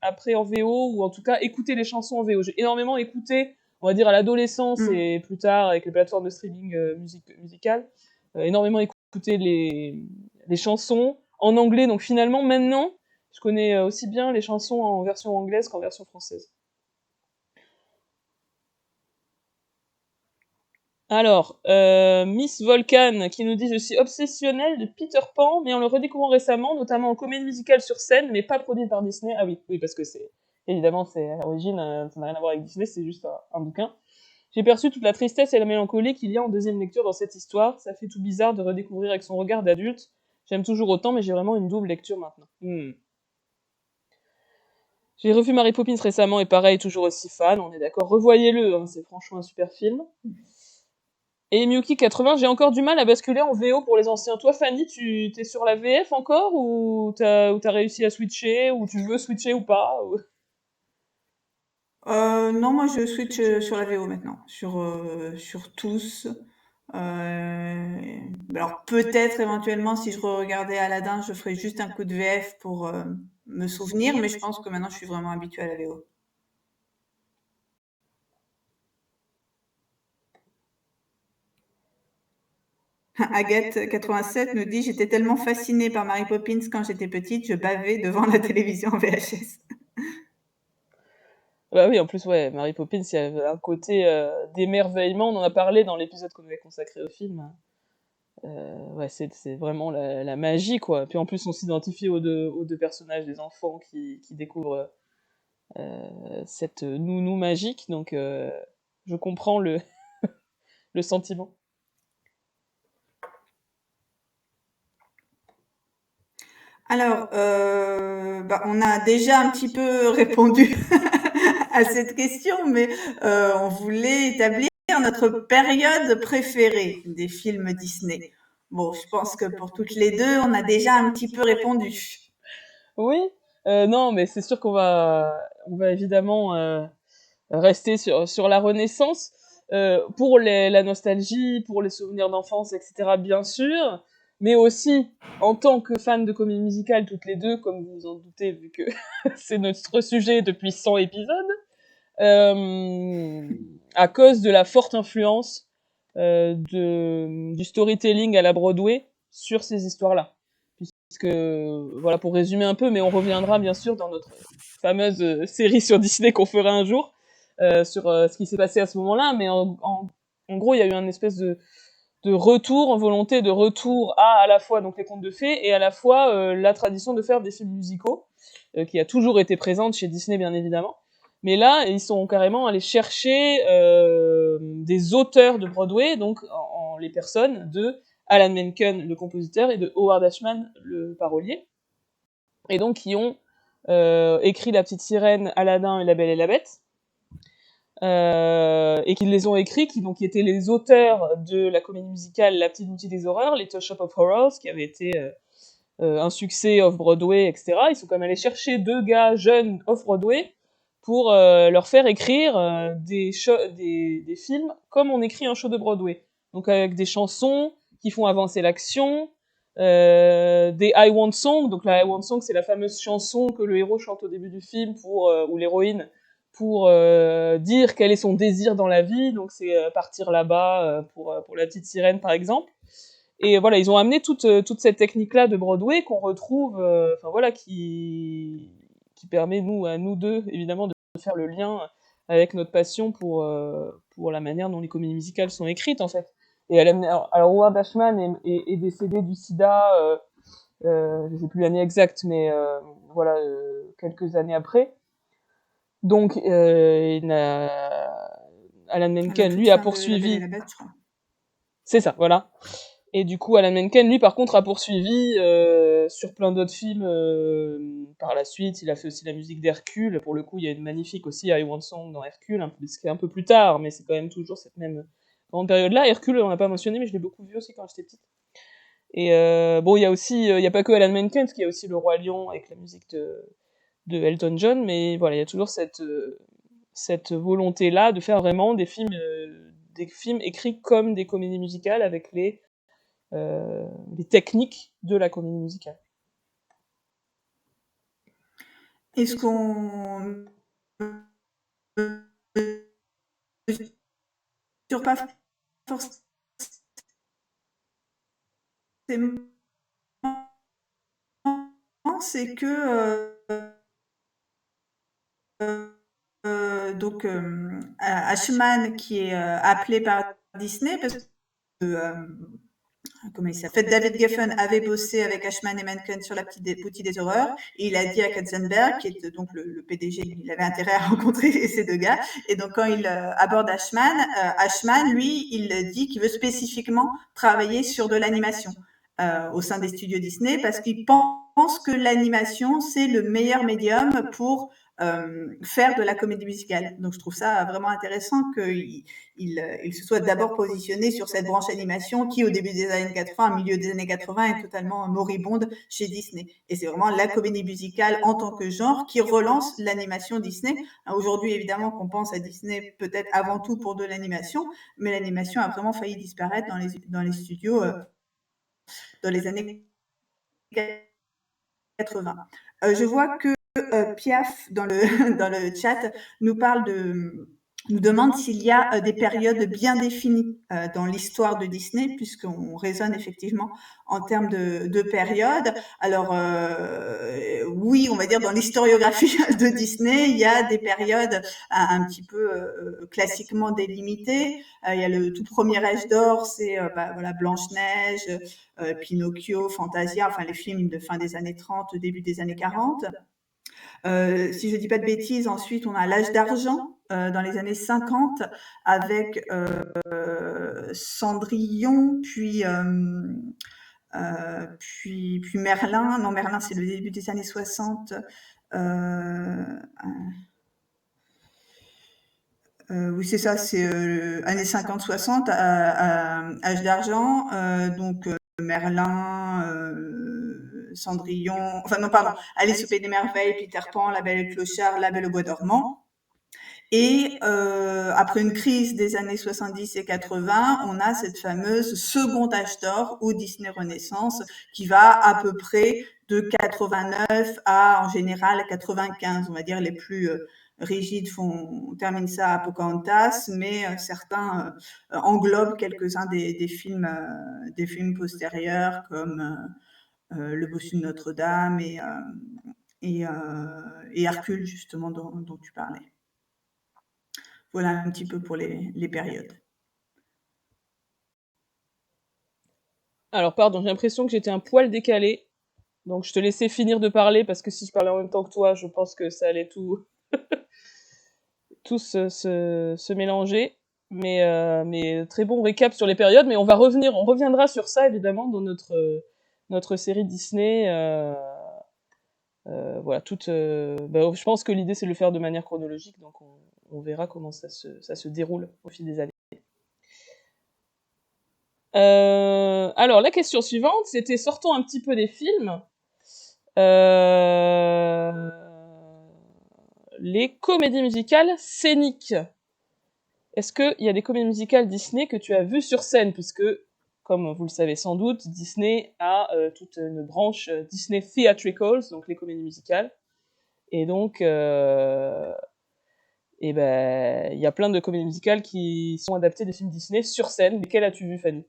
après en VO, ou en tout cas écouter les chansons en VO. J'ai énormément écouté, on va dire à l'adolescence et plus tard avec les plateformes de streaming musical, énormément écouté les chansons en anglais. Donc finalement maintenant, je connais aussi bien les chansons en version anglaise qu'en version française. Alors, Miss Volcan qui nous dit « Je suis obsessionnelle de Peter Pan, mais en le redécouvrant récemment, notamment en comédie musicale sur scène, mais pas produite par Disney. » Ah oui, parce que évidemment, c'est à l'origine, ça n'a rien à voir avec Disney, c'est juste un bouquin. « J'ai perçu toute la tristesse et la mélancolie qu'il y a en deuxième lecture dans cette histoire. Ça fait tout bizarre de redécouvrir avec son regard d'adulte. J'aime toujours autant, mais j'ai vraiment une double lecture maintenant. J'ai revu Mary Poppins récemment, et pareil, toujours aussi fan, on est d'accord. Revoyez-le, hein, c'est franchement un super film. » Et Miyuki80, j'ai encore du mal à basculer en VO pour les anciens. Toi, Fanny, tu t'es sur la VF encore, ou t'as réussi à switcher, ou tu veux switcher ou pas Non, moi je switch sur la VO maintenant, sur tous. Alors peut-être éventuellement si je regardais Aladdin, je ferais juste un coup de VF pour me souvenir, mais je pense que maintenant je suis vraiment habituée à la VO. Agathe87 nous dit « J'étais tellement fascinée par Mary Poppins quand j'étais petite, je bavais devant la télévision en VHS. » Bah oui, en plus, ouais, Mary Poppins, il y avait un côté d'émerveillement. On en a parlé dans l'épisode qu'on avait consacré au film. Ouais, c'est vraiment la magie, quoi. Puis en plus, on s'identifie aux deux personnages des enfants qui découvrent cette nounou magique, donc je comprends le sentiment. Alors, on a déjà un petit peu répondu à cette question, mais on voulait établir notre période préférée des films Disney. Bon, je pense que pour toutes les deux, on a déjà un petit peu répondu. Oui, non, mais c'est sûr on va évidemment rester sur la Renaissance. Pour la nostalgie, pour les souvenirs d'enfance, etc., bien sûr, mais aussi en tant que fan de comédie musicale, toutes les deux, comme vous vous en doutez, vu que c'est notre sujet depuis 100 épisodes, à cause de la forte influence du storytelling à la Broadway sur ces histoires-là. Puisque, voilà, pour résumer un peu, mais on reviendra bien sûr dans notre fameuse série sur Disney qu'on fera un jour, sur ce qui s'est passé à ce moment-là, mais en gros, il y a eu une espèce de retour, en volonté de retour à la fois donc les contes de fées et à la fois la tradition de faire des films musicaux, qui a toujours été présente chez Disney bien évidemment. Mais là, ils sont carrément allés chercher des auteurs de Broadway, donc en les personnes de Alan Menken, le compositeur, et de Howard Ashman, le parolier, et donc qui ont écrit La Petite Sirène, Aladdin et La Belle et la Bête, et qui les ont écrits, qui étaient les auteurs de la comédie musicale La Petite Boutique des Horreurs, Little Shop of Horrors, qui avait été un succès off-Broadway, etc. Ils sont quand même allés chercher deux gars jeunes off-Broadway pour leur faire écrire des films comme on écrit un show de Broadway. Donc avec des chansons qui font avancer l'action, des I Want Song. Donc la I Want Song, c'est la fameuse chanson que le héros chante au début du film ou l'héroïne pour dire quel est son désir dans la vie. Donc c'est partir là-bas pour la petite sirène par exemple. Et voilà, ils ont amené toute cette technique-là de Broadway qu'on retrouve, qui permet à nous deux, évidemment, de faire le lien avec notre passion pour la manière dont les comédies musicales sont écrites, en fait. Et alors Howard Ashman est décédé du sida, je sais plus l'année exacte, mais quelques années après. Donc, Alan Menken, lui, a poursuivi. C'est ça, voilà. Et du coup, Alan Menken, lui, par contre, a poursuivi sur plein d'autres films par la suite. Il a fait aussi la musique d'Hercule. Pour le coup, il y a une magnifique aussi I Want Song dans Hercule, ce un peu plus tard, mais c'est quand même toujours cette même grande période-là. Hercule, on l'a pas mentionné, mais je l'ai beaucoup vu aussi quand j'étais petite. Et il y a aussi, il y a pas que Alan Menken, parce qu'il y a aussi Le Roi Lion avec la musique de Elton John, mais voilà, il y a toujours cette volonté-là de faire vraiment des films écrits comme des comédies musicales avec les techniques de la comédie musicale. Est-ce qu'on sur pas forcément c'est que Ashman qui est appelé par Disney parce que comment il s'appelle, David Geffen avait bossé avec Ashman et Menken sur La Petite Boutique des Horreurs, et il a dit à Katzenberg, qui était donc le PDG, il avait intérêt à rencontrer ces deux gars, et donc quand il aborde Ashman, lui, il dit qu'il veut spécifiquement travailler sur de l'animation au sein des studios Disney, parce qu'il pense que l'animation, c'est le meilleur médium pour faire de la comédie musicale. Donc je trouve ça vraiment intéressant qu'il se soit d'abord positionné sur cette branche animation qui, au début des années 80, au milieu des années 80, est totalement moribonde chez Disney. Et c'est vraiment la comédie musicale en tant que genre qui relance l'animation Disney. Aujourd'hui, évidemment, qu'on pense à Disney peut-être avant tout pour de l'animation, mais l'animation a vraiment failli disparaître dans les studios dans les années 80. Je vois que Piaf, dans le chat, nous parle nous demande s'il y a des périodes bien définies dans l'histoire de Disney, puisqu'on raisonne effectivement en termes de périodes. Alors oui, on va dire dans l'historiographie de Disney, il y a des périodes un petit peu classiquement délimitées. Il y a le tout premier âge d'or, c'est voilà, Blanche-Neige, Pinocchio, Fantasia, enfin les films de fin des années 30, début des années 40. Si je dis pas de bêtises, ensuite on a l'âge d'argent dans les années 50 avec Cendrillon, puis Merlin. Non, Merlin, c'est le début des années 60. Oui, c'est ça, c'est années 50-60, âge d'argent. Donc Merlin, Cendrillon, enfin non, pardon, Alice au Pays des Merveilles, Peter Pan, La Belle et le Clochard, La Belle au Bois dormant. Et après une crise des années 70 et 80, on a cette fameuse second âge d'or ou Disney Renaissance qui va à peu près de 89 à en général 95, on va dire les plus rigides terminent ça à Pocahontas, mais certains englobent quelques-uns des films postérieurs comme Le Bossu de Notre-Dame et Hercule justement dont tu parlais. Voilà un petit peu pour les périodes. Alors, pardon, j'ai l'impression que j'étais un poil décalée. Donc, je te laissais finir de parler parce que si je parlais en même temps que toi, je pense que ça allait tout se mélanger. Mais très bon récap sur les périodes. Mais on reviendra sur ça évidemment dans notre série Disney. Voilà, je pense que l'idée c'est de le faire de manière chronologique, donc on verra comment ça se déroule au fil des années. Alors, la question suivante, c'était sortons un petit peu des films. Les comédies musicales scéniques. Est-ce qu'il y a des comédies musicales Disney que tu as vues sur scène? Puisque, comme vous le savez sans doute, Disney a toute une branche Disney Theatricals, donc les comédies musicales. Et donc, il y a plein de comédies musicales qui sont adaptées des films Disney sur scène. Lesquelles as-tu vu, Fanny?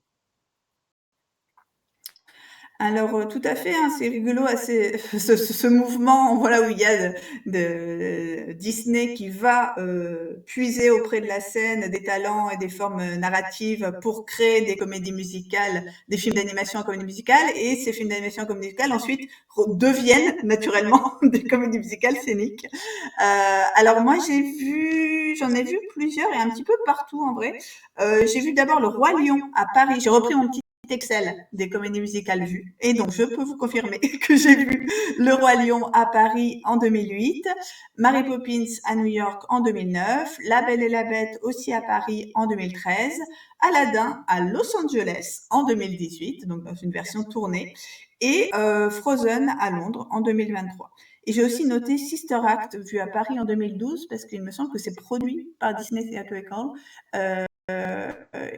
Alors tout à fait, hein, c'est rigolo, ce mouvement, voilà, où il y a de Disney qui va puiser auprès de la scène des talents et des formes narratives pour créer des comédies musicales, des films d'animation en comédie musicale, et ces films d'animation en comédie musicale ensuite deviennent naturellement des comédies musicales scéniques. Alors moi j'en ai vu plusieurs et un petit peu partout en vrai. J'ai vu d'abord Le Roi Lion à Paris. J'ai repris mon petit Excel des comédies musicales vues. Et donc, je peux vous confirmer que j'ai vu Le Roi Lion à Paris en 2008, Mary Poppins à New York en 2009, La Belle et la Bête aussi à Paris en 2013, Aladdin à Los Angeles en 2018, donc dans une version tournée, et Frozen à Londres en 2023. Et j'ai aussi noté Sister Act, vu à Paris en 2012, parce qu'il me semble que c'est produit par Disney Theatrical.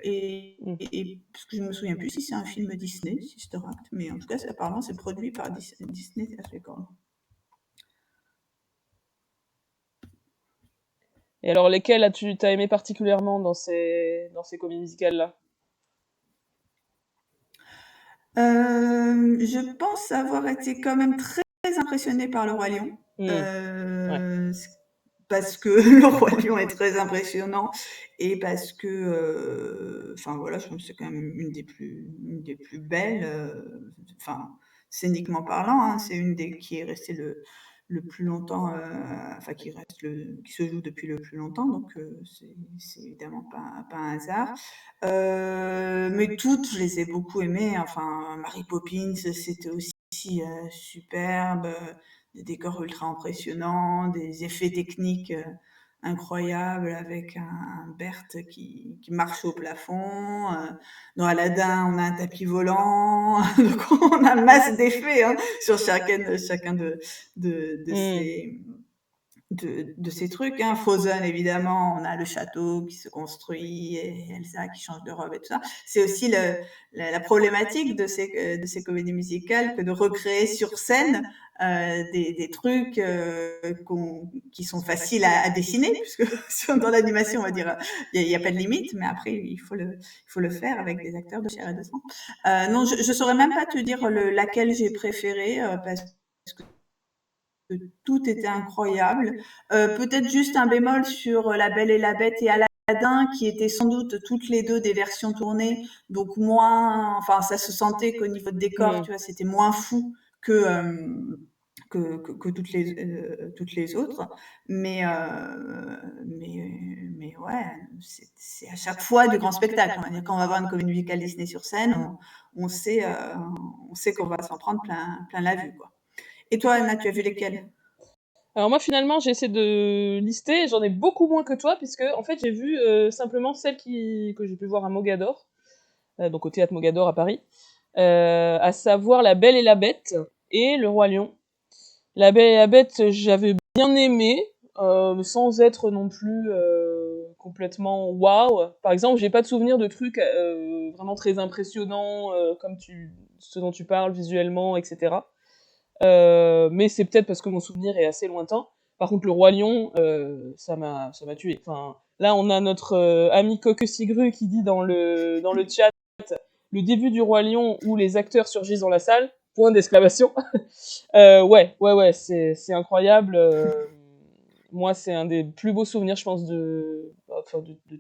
Et parce que je ne me souviens plus si c'est un film Disney, Sister Act, mais en tout cas, apparemment, c'est produit par Disney Theatrical. Et alors, lesquelles t'as aimé particulièrement dans ces comédies musicales-là? Je pense avoir été quand même très impressionnée par Le Roi Lion. Ouais. Parce que Le Roi Lion est très impressionnant et parce que, enfin voilà, je pense que c'est quand même une des plus belles, enfin scéniquement parlant, hein, c'est une des qui est restée le plus longtemps, enfin qui se joue depuis le plus longtemps, donc c'est évidemment pas un hasard. Mais toutes, je les ai beaucoup aimées. Enfin, Mary Poppins, c'était aussi superbe. Des décors ultra impressionnants, des effets techniques incroyables avec un Berthe qui marche au plafond. Dans Aladdin, on a un tapis volant. Donc, on a masse d'effets hein, sur chacun de de ces trucs, hein. Frozen, évidemment, on a le château qui se construit et Elsa qui change de robe et tout ça. C'est aussi la problématique de ces comédies musicales que de recréer sur scène des trucs qui sont faciles à dessiner, puisque dans l'animation, on va dire, il y a pas de limite, mais après, il faut le faire avec des acteurs de chair et de sang. Non, je saurais même pas te dire laquelle j'ai préférée, parce que tout était incroyable. Peut-être juste un bémol sur La Belle et la Bête et Aladdin, qui étaient sans doute toutes les deux des versions tournées, donc moins, enfin, ça se sentait qu'au niveau de décor, tu vois, c'était moins fou que toutes les autres. Mais ouais, c'est à chaque fois du grand spectacle. On va dire, quand on va voir une comédie musicale Disney sur scène, on sait, on sait qu'on va s'en prendre plein la vue, quoi. Et toi, Anna, tu as vu lesquels? Alors moi finalement j'ai essayé de lister, j'en ai beaucoup moins que toi puisque en fait j'ai vu simplement celles que j'ai pu voir à Mogador, donc au théâtre Mogador à Paris, à savoir La Belle et la Bête et Le Roi Lion. La Belle et la Bête j'avais bien aimé, sans être non plus complètement waouh. Par exemple j'ai pas de souvenir de trucs vraiment très impressionnants comme ce dont tu parles visuellement, etc. Mais c'est peut-être parce que mon souvenir est assez lointain. Par contre, le Roi Lion, ça m'a tué. Enfin, là, on a notre ami Coque-Sigru qui dit dans le chat le début du Roi Lion où les acteurs surgissent dans la salle. Point d'exclamation. Ouais, c'est incroyable. Moi, c'est un des plus beaux souvenirs, je pense, de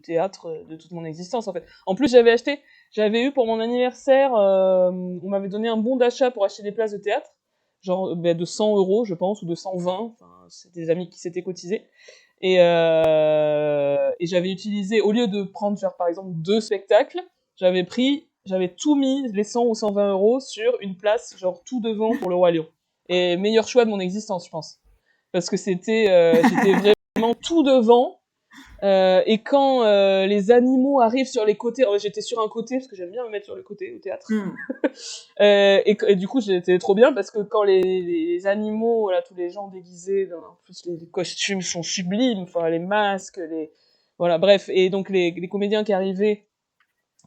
théâtre de toute mon existence, en fait. En plus, j'avais eu pour mon anniversaire, on m'avait donné un bon d'achat pour acheter des places de théâtre, genre de 100 €, je pense, ou de 120. Enfin, c'est des amis qui s'étaient cotisés. Et j'avais utilisé, au lieu de prendre, genre, par exemple, 2 spectacles, j'avais tout mis, les 100 ou 120 € sur une place, genre tout devant pour le Roi Lion. Et meilleur choix de mon existence, je pense. Parce que j'étais vraiment tout devant. Et quand les animaux arrivent sur les côtés, j'étais sur un côté parce que j'aime bien me mettre sur le côté au théâtre. Et du coup j'étais trop bien parce que quand les animaux, là, tous les gens déguisés, en plus les costumes sont sublimes, enfin les masques, voilà, bref, et donc les comédiens qui arrivaient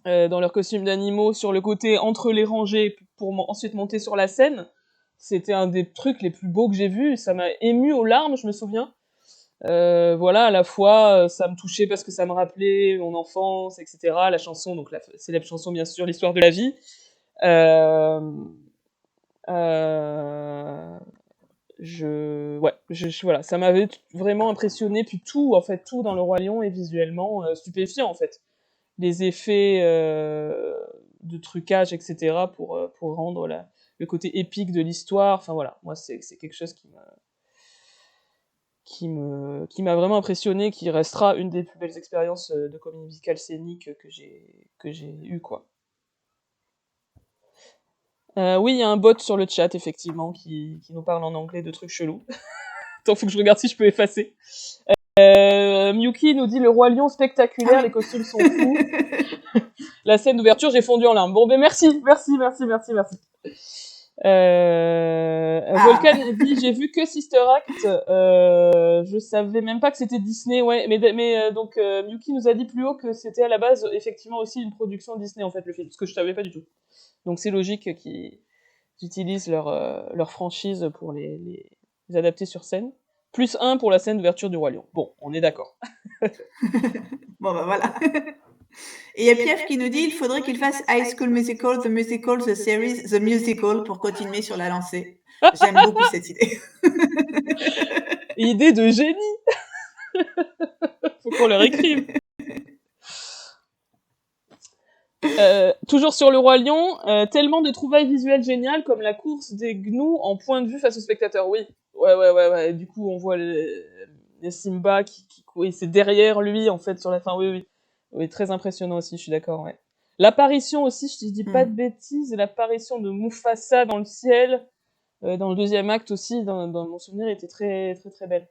dans leurs costumes d'animaux sur le côté entre les rangées pour ensuite monter sur la scène, c'était un des trucs les plus beaux que j'ai vus. Ça m'a ému aux larmes, je me souviens. Voilà, à la fois, ça me touchait parce que ça me rappelait mon enfance, etc. La chanson, donc la célèbre chanson, bien sûr, l'histoire de la vie. Euh, euh, voilà, ça m'avait vraiment impressionné. Puis tout, en fait, tout dans Le Roi Lion est visuellement stupéfiant, en fait. Les effets de trucage, etc. pour rendre le côté épique de l'histoire. Enfin voilà, moi c'est quelque chose qui m'a vraiment impressionné, qui restera une des plus belles expériences de comédie musicale scénique que j'ai eu, quoi. Oui, il y a un bot sur le chat, effectivement, qui nous parle en anglais de trucs chelous. Attends, faut que je regarde si je peux effacer. Miyuki nous dit le Roi Lion spectaculaire, les costumes sont fous. La scène d'ouverture, j'ai fondu en larmes. Bon, ben merci. Volcan dit j'ai vu que Sister Act, je savais même pas que c'était Disney, ouais, mais donc Miyuki nous a dit plus haut que c'était à la base effectivement aussi une production Disney en fait le film, ce que je savais pas du tout. Donc c'est logique qu'ils utilisent leur franchise pour les adapter sur scène. Plus 1 pour la scène d'ouverture du Roi Lion. Bon, on est d'accord. Bon, bah voilà. Et il y a Pierre qui nous dit il faudrait qu'il fasse High School Musical, The Series, The Musical pour continuer sur la lancée. J'aime beaucoup cette idée. Idée de génie. Faut qu'on leur écrive. Toujours sur le Roi Lion, tellement de trouvailles visuelles géniales comme la course des gnous en point de vue face au spectateur. Oui, ouais. Du coup, on voit les Simba oui, c'est derrière lui en fait sur la fin. Oui, très impressionnant aussi. Je suis d'accord. Ouais. L'apparition aussi, je dis pas de bêtises, l'apparition de Mufasa dans le ciel, dans le deuxième acte aussi, dans mon souvenir, était très belle.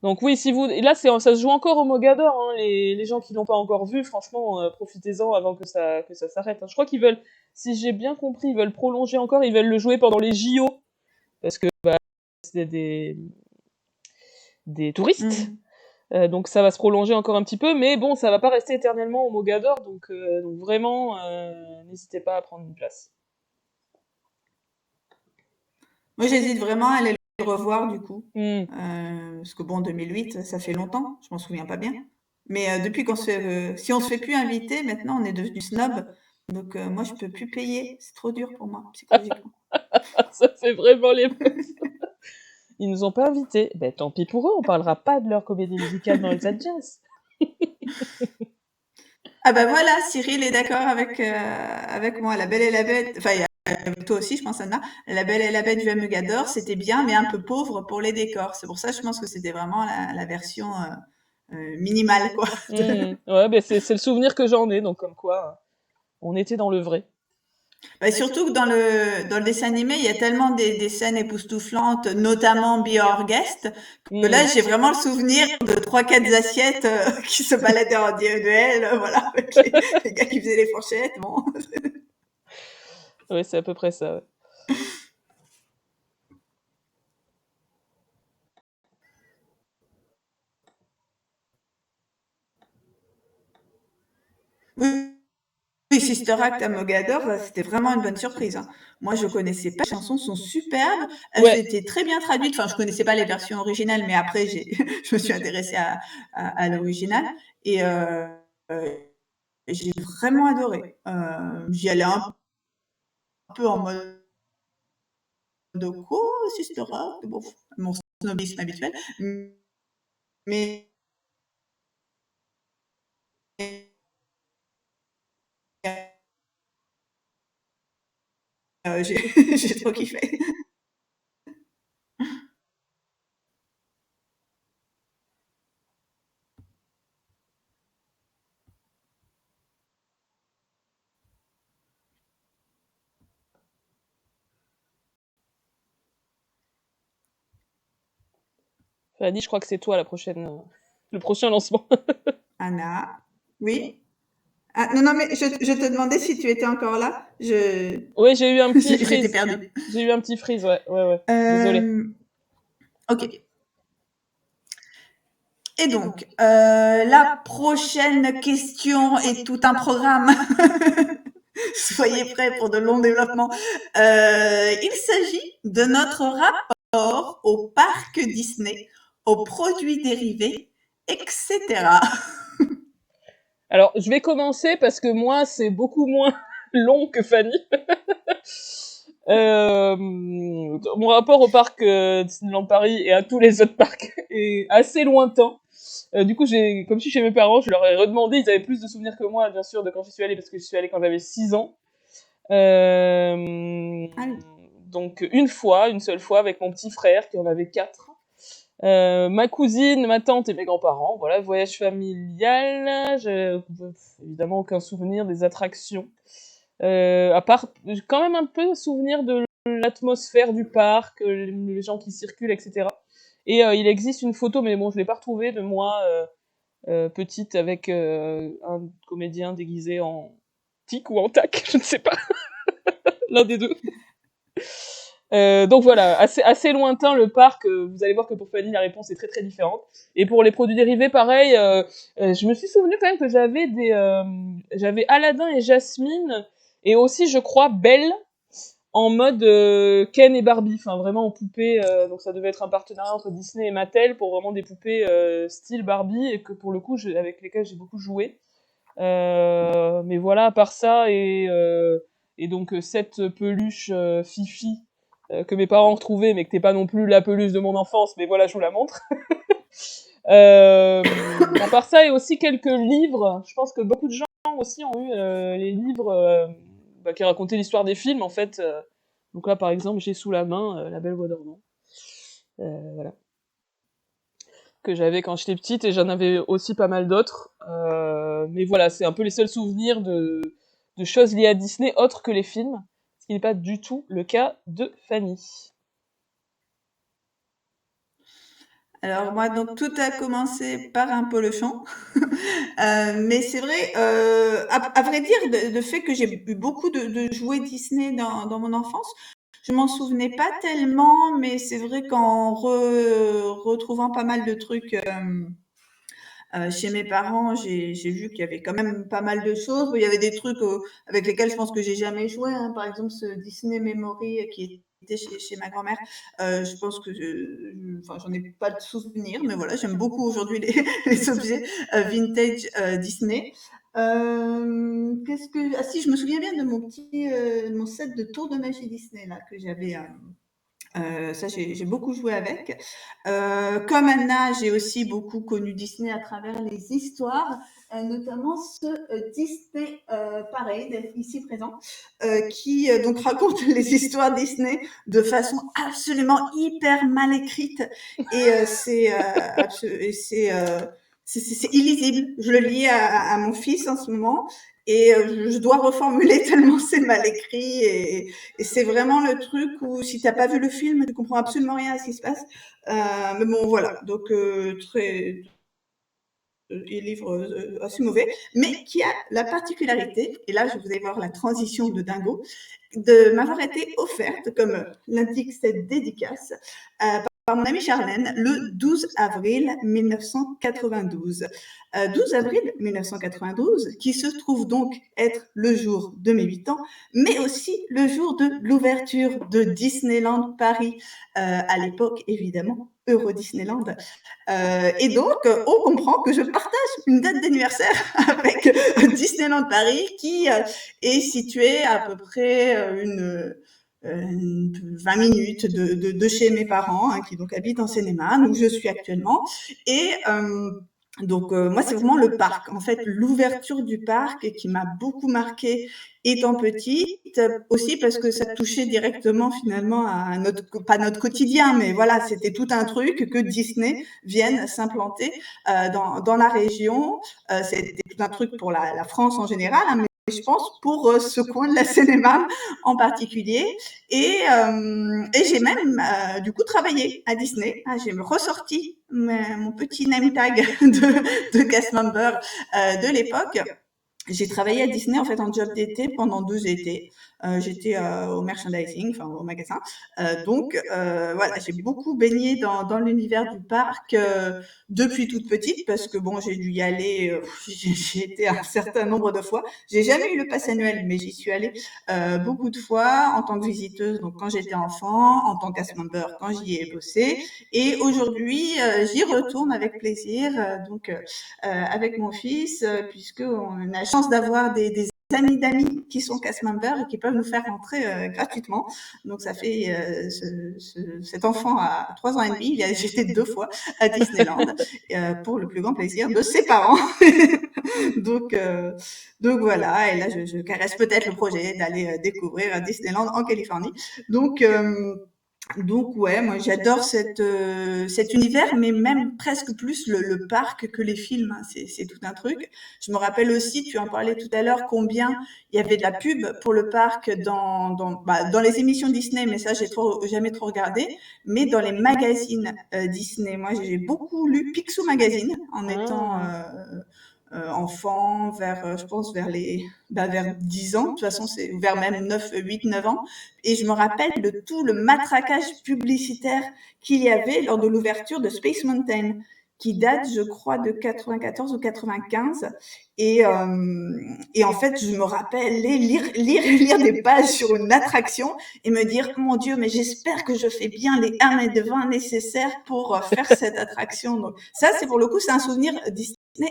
Donc oui, et là ça se joue encore au Mogador, hein, les gens qui l'ont pas encore vu, franchement, profitez-en avant que ça s'arrête. Hein. Je crois qu'ils veulent, si j'ai bien compris, ils veulent prolonger encore, ils veulent le jouer pendant les JO, parce que c'est des touristes. Mm. Donc ça va se prolonger encore un petit peu, mais bon, ça va pas rester éternellement au Mogador, donc vraiment, n'hésitez pas à prendre une place. Moi, j'hésite vraiment à aller le revoir du coup. Hmm. Parce que bon, 2008, ça fait longtemps, je m'en souviens pas bien. Mais depuis qu'on se fait, si on se fait plus inviter, maintenant on est devenu snob. Donc moi, je peux plus payer. C'est trop dur pour moi, psychologiquement. Ça fait vraiment les meufs. Ils nous ont pas invités. Ben tant pis pour eux, on parlera pas de leur comédie musicale dans les Jazz. Ah bah voilà, Cyril est d'accord avec moi. La Belle et la Bête, enfin toi aussi, je pense, Anna. La Belle et la Bête du Mogador, c'était bien, mais un peu pauvre pour les décors. C'est pour ça, je pense que c'était vraiment la version minimale, quoi. Ouais, ben c'est le souvenir que j'en ai, donc comme quoi, on était dans le vrai. Bah, surtout que dans le dessin animé, il y a tellement des scènes époustouflantes, notamment Be Our Guest, que là, j'ai vraiment le souvenir de 3-4 assiettes qui se baladaient en diagonale, voilà, avec les gars qui faisaient les fourchettes. Bon. Ouais, c'est à peu près ça. Ouais. Oui, Sister Act à Mogador, c'était vraiment une bonne surprise. Hein. Moi, je connaissais pas. Les chansons sont superbes. Elles Ouais. étaient très bien traduites. Enfin, je connaissais pas les versions originales, mais après, je me suis intéressée à l'original. Et j'ai vraiment adoré. J'y allais un peu en mode de quoi, Sister Act, bon, mon snobisme habituel. Mais j'ai trop kiffé. Fanny, je crois que c'est toi le prochain lancement. Anna, oui. Ah, non, mais je te demandais si tu étais encore là. Oui, j'ai eu un petit freeze. J'étais perdue. J'ai eu un petit freeze, ouais. Désolée. Ok. Et donc, la prochaine question est tout un programme. Soyez prêts pour de longs développements. Il s'agit de notre rapport au parc Disney, aux produits dérivés, etc. Alors, je vais commencer parce que moi, c'est beaucoup moins long que Fanny. Mon rapport au parc Disneyland Paris et à tous les autres parcs est assez lointain. Du coup, comme je suis chez mes parents, je leur ai redemandé, ils avaient plus de souvenirs que moi, bien sûr, de quand j'y suis allée, parce que j'y suis allée quand j'avais 6 ans. Donc, une seule fois, avec mon petit frère, qui en avait 4. Ma cousine, ma tante et mes grands-parents, voilà, voyage familial, j'ai évidemment aucun souvenir des attractions. À part, j'ai quand même un peu souvenir de l'atmosphère du parc, les gens qui circulent, etc. Et il existe une photo, mais bon, je l'ai pas retrouvée, de moi petite avec un comédien déguisé en tic ou en tac, je ne sais pas, l'un des deux. Donc voilà, assez lointain le parc. Vous allez voir que pour Fanny, la réponse est très très différente. Et pour les produits dérivés, pareil. Je me suis souvenu quand même que j'avais Aladdin et Jasmine, et aussi, je crois, Belle, en mode Ken et Barbie, enfin vraiment en poupée. Donc ça devait être un partenariat entre Disney et Mattel pour vraiment des poupées style Barbie, et que pour le coup, avec lesquelles j'ai beaucoup joué. Mais voilà, à part ça, et donc cette peluche Fifi que mes parents ont retrouvée, mais que t'es pas non plus la peluche de mon enfance, mais voilà, je vous la montre. À part ça, et aussi quelques livres. Je pense que beaucoup de gens aussi ont eu les livres qui racontaient l'histoire des films, en fait. Donc là, par exemple, j'ai sous la main La Belle au bois dormant. Voilà. Que j'avais quand j'étais petite, et j'en avais aussi pas mal d'autres. Mais voilà, c'est un peu les seuls souvenirs de choses liées à Disney autres que les films, ce qui n'est pas du tout le cas de Fanny. Alors moi, donc tout a commencé par un polochon, mais c'est vrai, à vrai dire, le fait que j'ai eu beaucoup de jouets Disney dans mon enfance, je m'en souvenais pas tellement, mais c'est vrai qu'en retrouvant pas mal de trucs chez mes parents, j'ai vu qu'il y avait quand même pas mal de choses. Il y avait des trucs avec lesquels je pense que j'ai jamais joué, hein. Par exemple, ce Disney Memory qui était chez ma grand-mère. Je pense que enfin, j'en ai pas de souvenir, mais voilà, j'aime beaucoup aujourd'hui les objets vintage Disney. Qu'est-ce que ah si, je me souviens bien de mon set de tours de magie Disney là que j'avais. Ça, j'ai beaucoup joué avec. Comme Anna, j'ai aussi beaucoup connu Disney à travers les histoires, notamment ce Disney Parade, ici présent, qui donc raconte les histoires Disney de façon absolument hyper mal écrite. Et c'est illisible. Je le lis à mon fils en ce moment. Et je dois reformuler tellement c'est mal écrit et c'est vraiment le truc où si t'as pas vu le film, tu comprends absolument rien à ce qui se passe. Mais bon, voilà. Donc très livre assez mauvais, mais qui a la particularité, et là je vous allez voir la transition de dingo, de m'avoir été offerte, comme l'indique cette dédicace, par mon amie Charlène, le 12 avril 1992. 12 avril 1992, qui se trouve donc être le jour de mes 8 ans, mais aussi le jour de l'ouverture de Disneyland Paris, à l'époque évidemment Euro Disneyland. Et donc, on comprend que je partage une date d'anniversaire avec Disneyland Paris, qui est situé à peu près 20 minutes de chez mes parents, hein, qui donc habitent en Seine-et-Marne, où je suis actuellement. Et donc, moi, c'est vraiment le parc. En fait, l'ouverture du parc qui m'a beaucoup marquée étant petite, aussi parce que ça touchait directement finalement à pas notre quotidien, mais voilà, c'était tout un truc que Disney vienne s'implanter dans la région. C'était tout un truc pour la France en général, hein, mais je pense pour ce coin de la Seine-et-Marne en particulier. Et j'ai même du coup travaillé à Disney. J'ai ressorti mon petit name tag de cast member de l'époque. J'ai travaillé à Disney en fait en job d'été pendant 2 étés. J'étais au merchandising, enfin au magasin. Donc voilà, j'ai beaucoup baigné dans l'univers du parc depuis toute petite parce que bon, j'ai dû y aller, j'ai été un certain nombre de fois. J'ai jamais eu le pass annuel, mais j'y suis allée beaucoup de fois en tant que visiteuse, donc quand j'étais enfant, en tant cast member quand j'y ai bossé. Et aujourd'hui, j'y retourne avec plaisir, donc avec mon fils, puisqu'on a la chance d'avoir des amis d'amis qui sont cast members et qui peuvent nous faire rentrer gratuitement. Donc ça fait cet enfant a 3 ans et demi, il a été 2 fois à Disneyland pour le plus grand plaisir de ses parents. donc, donc voilà, et là je caresse peut-être le projet d'aller découvrir Disneyland en Californie. Donc ouais, moi j'adore cet univers, mais même presque plus le parc que les films, hein. C'est tout un truc. Je me rappelle aussi, tu en parlais tout à l'heure, combien il y avait de la pub pour le parc dans les émissions Disney, mais ça j'ai jamais trop regardé, mais dans les magazines Disney. Moi j'ai beaucoup lu Picsou Magazine en étant enfant, je pense vers vers 10 ans, de toute façon c'est vers même 8, 9 ans, et je me rappelle de tout le matraquage publicitaire qu'il y avait lors de l'ouverture de Space Mountain, qui date, je crois, de 94 ou 95, et en fait, je me rappelle lire des pages sur une attraction et me dire, mon Dieu, mais j'espère que je fais bien les 1 mètre de 20 nécessaires pour faire cette attraction. Donc ça, c'est pour le coup, c'est un souvenir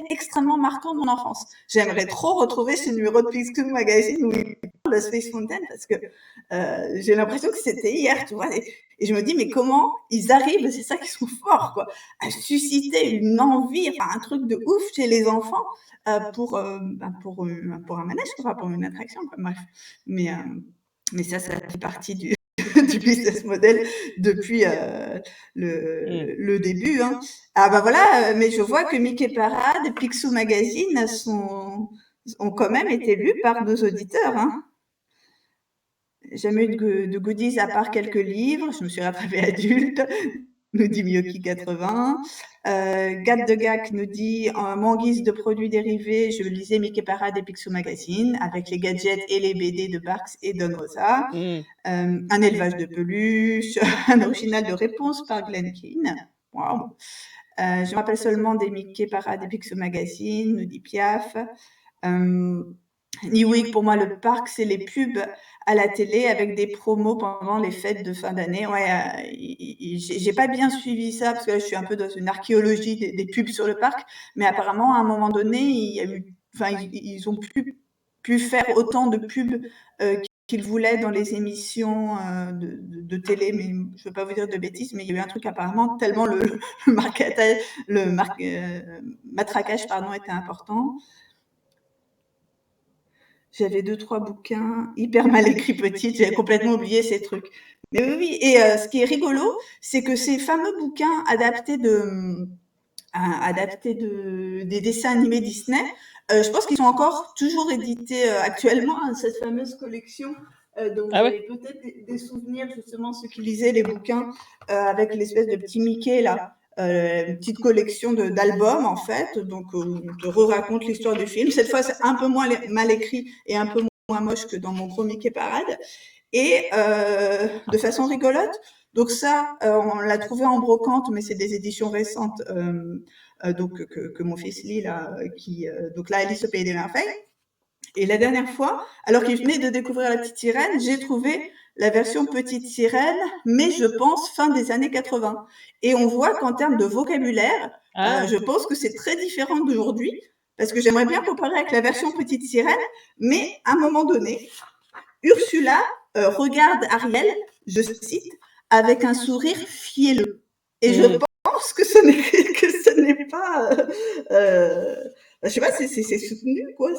extrêmement marquant de mon enfance. J'aimerais trop retrouver ce numéro de Picsou Magazine où il parle de Space Mountain parce que j'ai l'impression que c'était hier, tu vois. Et je me dis, mais comment ils arrivent, c'est ça qui sont forts, quoi, à susciter une envie, enfin un truc de ouf chez les enfants pour un manège, quoi, pour une attraction, quoi. Bref. Mais ça fait partie du business model depuis le début, hein. Ah bah voilà, mais je vois que Mickey Parade et Picsou Magazine ont quand même été lus par nos auditeurs, hein. Jamais eu de goodies à part quelques livres, je me suis rattrapée adulte, nous dit Miyoki80. Gat de Gac nous dit en guise de produits dérivés, je lisais Mickey Parade et Picsou Magazine avec les gadgets et les BD de Barks et Don Rosa. Un élevage de peluches, un original de réponse par Glenn Keane. Wow. Je me rappelle seulement des Mickey Parade et Picsou Magazine, nous dit Piaf. Newick, pour moi, le parc, c'est les pubs à la télé avec des promos pendant les fêtes de fin d'année. Ouais, j'ai pas bien suivi ça parce que là, je suis un peu dans une archéologie des pubs sur le parc, mais apparemment, à un moment donné, ils ont pu faire autant de pubs qu'ils voulaient dans les émissions de télé, mais je veux pas vous dire de bêtises, mais il y a eu un truc apparemment tellement le matraquage était important. J'avais 2-3 bouquins hyper mal écrits petites, j'avais complètement oublié ces trucs. Mais oui, et ce qui est rigolo, c'est que ces fameux bouquins adaptés des dessins animés Disney, je pense qu'ils sont encore toujours édités actuellement, cette fameuse collection. Donc vous avez peut-être des souvenirs, justement, ceux qui lisaient les bouquins avec l'espèce de petit Mickey là. Une petite collection d'albums en fait, donc on te raconte l'histoire du film. Cette fois, c'est un peu moins mal écrit et un peu moins moche que dans mon gros Mickey Parade, et de façon rigolote. Donc ça, on l'a trouvé en brocante, mais c'est des éditions récentes, donc que mon fils lit là, donc là, Alice au pays des merveilles. Et la dernière fois, alors qu'il venait de découvrir La Petite Sirène, j'ai trouvé la version Petite Sirène, mais je pense fin des années 80. Et on voit qu'en termes de vocabulaire, je pense que c'est très différent d'aujourd'hui, parce que j'aimerais bien comparer avec la version Petite Sirène, mais à un moment donné, Ursula regarde Ariel, je cite, avec un sourire fielleux. Et je pense que ce n'est pas... je sais pas, c'est soutenu, quoi.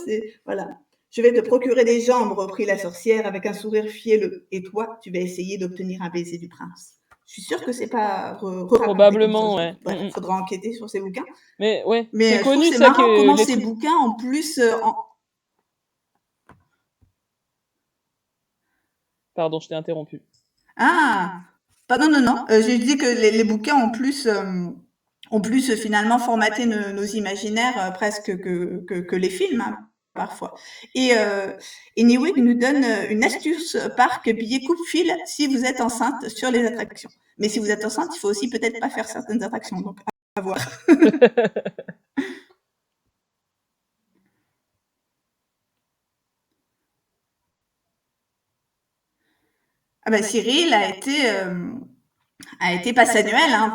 Voilà. Je vais te procurer des jambes, reprit la sorcière avec un sourire fielleux. Et toi, tu vas essayer d'obtenir un baiser du prince. Je suis sûre que c'est pas probablement, ouais. Bref, faudra enquêter sur ces bouquins. Mais ouais, c'est connu, c'est marrant comment ces bouquins, en plus... Pardon, je t'ai interrompu. Ah, non. J'ai dit que les bouquins ont plus finalement formaté nos imaginaires presque que les films, hein, parfois. Et Newick nous donne une astuce parc billet coupe-fil si vous êtes enceinte sur les attractions. Mais si vous êtes enceinte, il faut aussi peut-être pas faire certaines attractions, donc à voir. Ah ben, Cyril a été passe annuel, hein,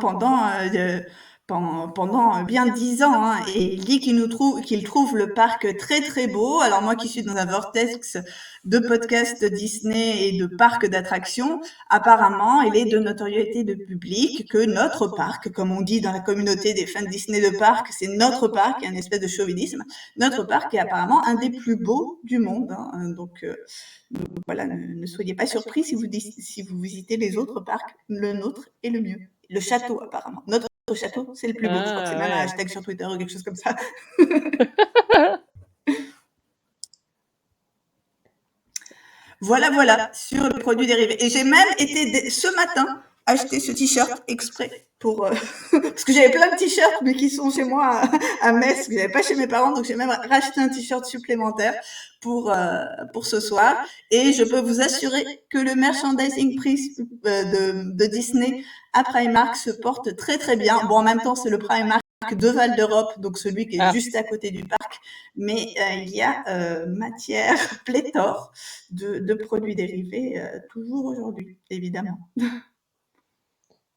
pendant bien 10 ans, hein, et il dit qu'il trouve le parc très très beau. Alors moi qui suis dans un vortex de podcasts Disney et de parcs d'attractions, apparemment il est de notoriété de public que notre parc, comme on dit dans la communauté des fans de Disney de parc, c'est notre parc, il y a une espèce de chauvinisme, notre parc est apparemment un des plus beaux du monde, hein, donc voilà, ne soyez pas surpris si vous visitez les autres parcs, le nôtre est le mieux. Le château apparemment, notre château, c'est le plus beau. Je crois que c'est même un hashtag sur Twitter ou quelque chose comme ça. Voilà, sur le produit dérivé. Et j'ai même été, ce matin, acheter ce t-shirt exprès pour... parce que j'avais plein de t-shirts, mais qui sont chez moi à Metz, que j'avais pas chez mes parents, donc j'ai même racheté un t-shirt supplémentaire pour ce soir. Et je peux vous assurer que le merchandising prix de Disney à Primark se porte très très bien. Bon, en même temps, c'est le Primark de Val d'Europe, donc celui qui est juste à côté du parc, mais il y a matière pléthore de produits dérivés toujours aujourd'hui, évidemment.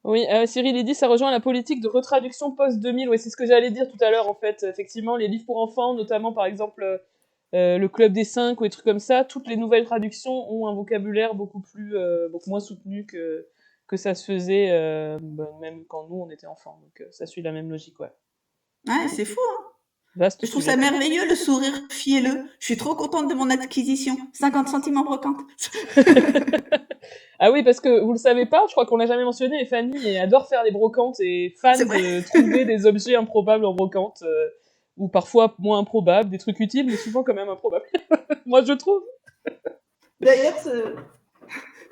Oui, Cyril, il dit ça rejoint la politique de retraduction post-2000. Oui, c'est ce que j'allais dire tout à l'heure, en fait. Effectivement, les livres pour enfants, notamment, par exemple, le Club des 5 ou des trucs comme ça, toutes les nouvelles traductions ont un vocabulaire beaucoup moins soutenu que ça se faisait même quand nous, on était enfants. Donc, ça suit la même logique, ouais. Ouais, c'est fou, hein. Je trouve ça merveilleux, le sourire fielleux. Je suis trop contente de mon acquisition. 50 centimes en brocante. Ah oui, parce que vous le savez pas, je crois qu'on l'a jamais mentionné, mais Fanny adore faire des brocantes et fan de trouver des objets improbables en brocante, ou parfois moins improbables, des trucs utiles, mais souvent quand même improbables. Moi, je trouve. D'ailleurs,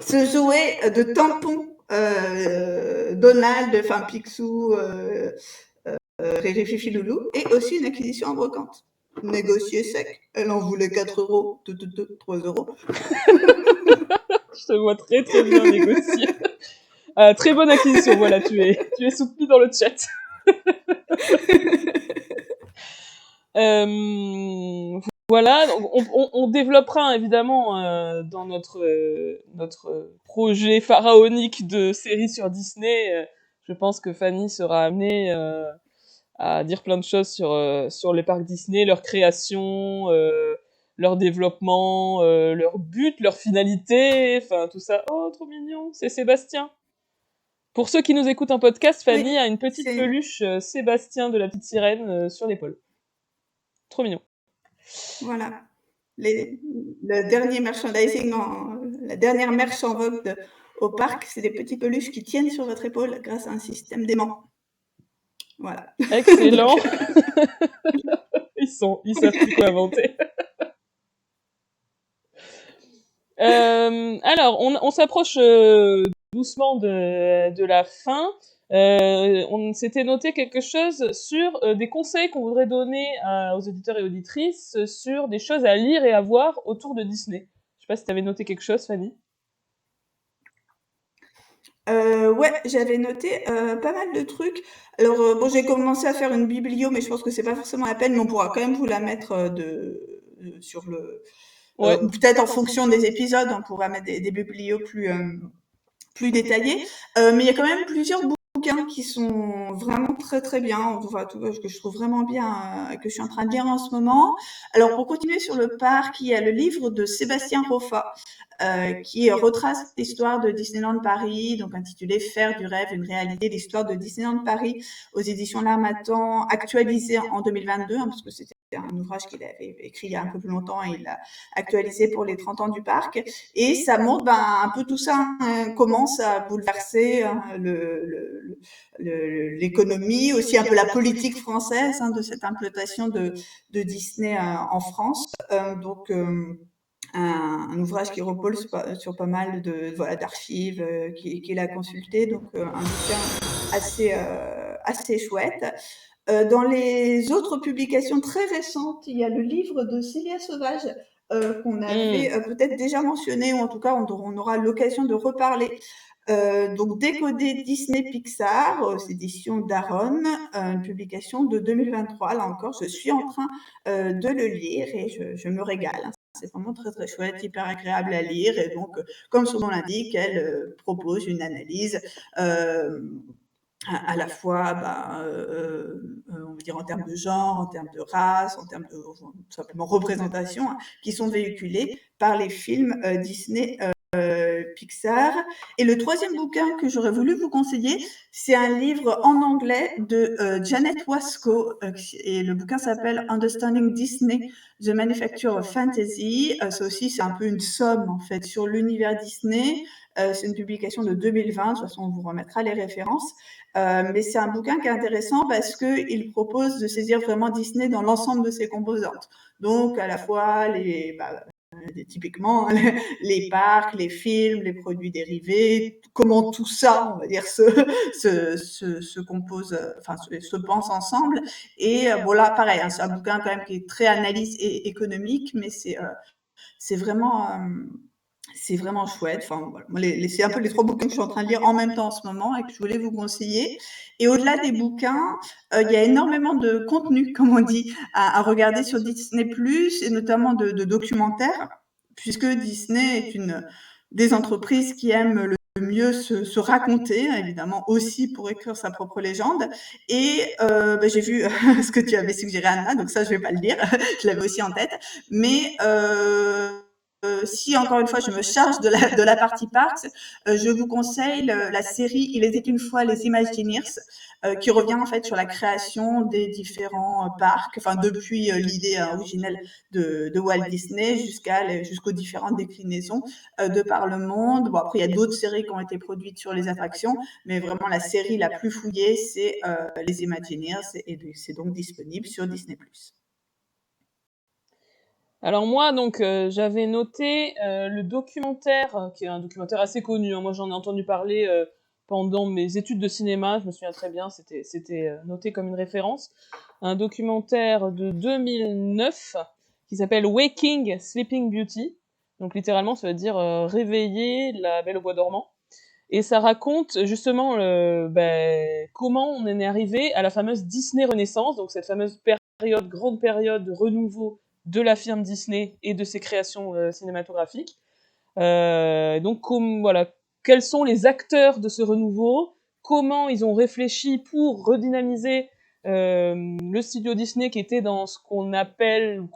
ce jouet de tampon Donald, enfin Picsou, Riri Fifi Loulou, et aussi une acquisition en brocante. Négocié sec. Elle en voulait 4 euros, 3 euros. Je te vois très très bien négocier. Très bonne acquisition, voilà, tu es soutenu dans le chat. Voilà, donc on développera évidemment dans notre projet pharaonique de série sur Disney. Je pense que Fanny sera amenée à dire plein de choses sur les parcs Disney, leur création, leur développement, leur but, leur finalité, enfin tout ça. Oh, trop mignon, c'est Sébastien. Pour ceux qui nous écoutent en podcast, Fanny Oui, a une petite c'est peluche Sébastien de la petite sirène sur l'épaule. Trop mignon. voilà. Le dernier merchandising, la dernière merch en vogue au parc, c'est des petits peluches qui tiennent sur votre épaule grâce à un système d'aimant. Voilà. Excellent. Ils savent plus quoi inventer. Alors, on s'approche doucement de la fin. On s'était noté quelque chose sur des conseils qu'on voudrait donner aux auditeurs et auditrices sur des choses à lire et à voir autour de Disney. Je sais pas si tu avais noté quelque chose, Fanny. Ouais, j'avais noté pas mal de trucs. Alors, bon, j'ai commencé à faire une biblio, mais je pense que c'est pas forcément la peine, mais on pourra quand même vous la mettre sur le. Ouais. Ou peut-être en fonction des épisodes, on pourra mettre des biblios plus détaillés. Mais il y a quand même plusieurs bouquins qui sont vraiment très très bien, enfin, que je trouve vraiment bien, que je suis en train de lire en ce moment. Alors pour continuer sur le parc, il y a le livre de Sébastien Roffa qui retrace l'histoire de Disneyland Paris, donc intitulé Faire du rêve une réalité, l'histoire de Disneyland Paris aux éditions L'Harmattan, actualisé en 2022, parce que c'était un ouvrage qu'il avait écrit il y a un peu plus longtemps et il l'a actualisé pour les 30 ans du parc. Et ça montre un peu tout ça, comment ça a bouleversé l'économie, aussi un peu la politique française de cette implantation de Disney en France. Donc, un ouvrage qui repose sur pas mal d'archives qu'il a consulté, donc un bouquin assez chouette. Dans les autres publications très récentes, il y a le livre de Célia Sauvage qu'on avait peut-être déjà mentionné, ou en tout cas on aura l'occasion de reparler. Donc Décoder Disney Pixar, c'est édition d'Aaron, une publication de 2023. Là encore, je suis en train de le lire et je me régale. C'est vraiment très très chouette, hyper agréable à lire, et donc comme son nom l'indique, elle propose une analyse à la fois, on va dire en termes de genre, en termes de race, en termes de tout simplement représentation, qui sont véhiculées par les films Disney Pixar. Et le troisième bouquin que j'aurais voulu vous conseiller, c'est un livre en anglais de Janet Wasco, et le bouquin s'appelle Understanding Disney, The Manufacture of Fantasy. Ça aussi, c'est un peu une somme en fait sur l'univers Disney. C'est une publication de 2020, de toute façon on vous remettra les références. Mais c'est un bouquin qui est intéressant parce qu'il propose de saisir vraiment Disney dans l'ensemble de ses composantes. Donc à la fois typiquement les parcs, les films, les produits dérivés, comment tout ça, on va dire, se compose, enfin se pense ensemble. Et bon là, pareil, c'est un bouquin quand même qui est très analyse et économique, mais c'est vraiment chouette. Enfin, voilà. C'est un peu les 3 bouquins que je suis en train de lire en même temps en ce moment et que je voulais vous conseiller. Et au-delà des bouquins, il y a énormément de contenu, comme on dit, à regarder sur Disney+, et notamment de documentaires, puisque Disney est une des entreprises qui aime le mieux se raconter, évidemment aussi pour écrire sa propre légende. Et j'ai vu ce que tu avais suggéré, Anna, donc ça je vais pas le dire, je l'avais aussi en tête. Mais si encore une fois je me charge de la partie parcs, je vous conseille la série Il était une fois les Imagineers, qui revient en fait sur la création des différents parcs, enfin depuis l'idée originelle de Walt Disney jusqu'aux différentes déclinaisons de par le monde. Bon, après il y a d'autres séries qui ont été produites sur les attractions, mais vraiment la série la plus fouillée c'est les Imagineers, et c'est donc disponible sur Disney+. Alors moi, donc, j'avais noté le documentaire, qui est un documentaire assez connu, hein. Moi, j'en ai entendu parler pendant mes études de cinéma, je me souviens très bien, c'était noté comme une référence. Un documentaire de 2009 qui s'appelle Waking Sleeping Beauty. Donc littéralement, ça veut dire réveiller la Belle au bois dormant. Et ça raconte justement comment on en est arrivé à la fameuse Disney Renaissance, donc cette fameuse période, grande période de renouveau de la firme Disney et de ses créations cinématographiques. Donc, voilà, quels sont les acteurs de ce renouveau, comment ils ont réfléchi pour redynamiser le studio Disney qui était dans ce qu'on appelle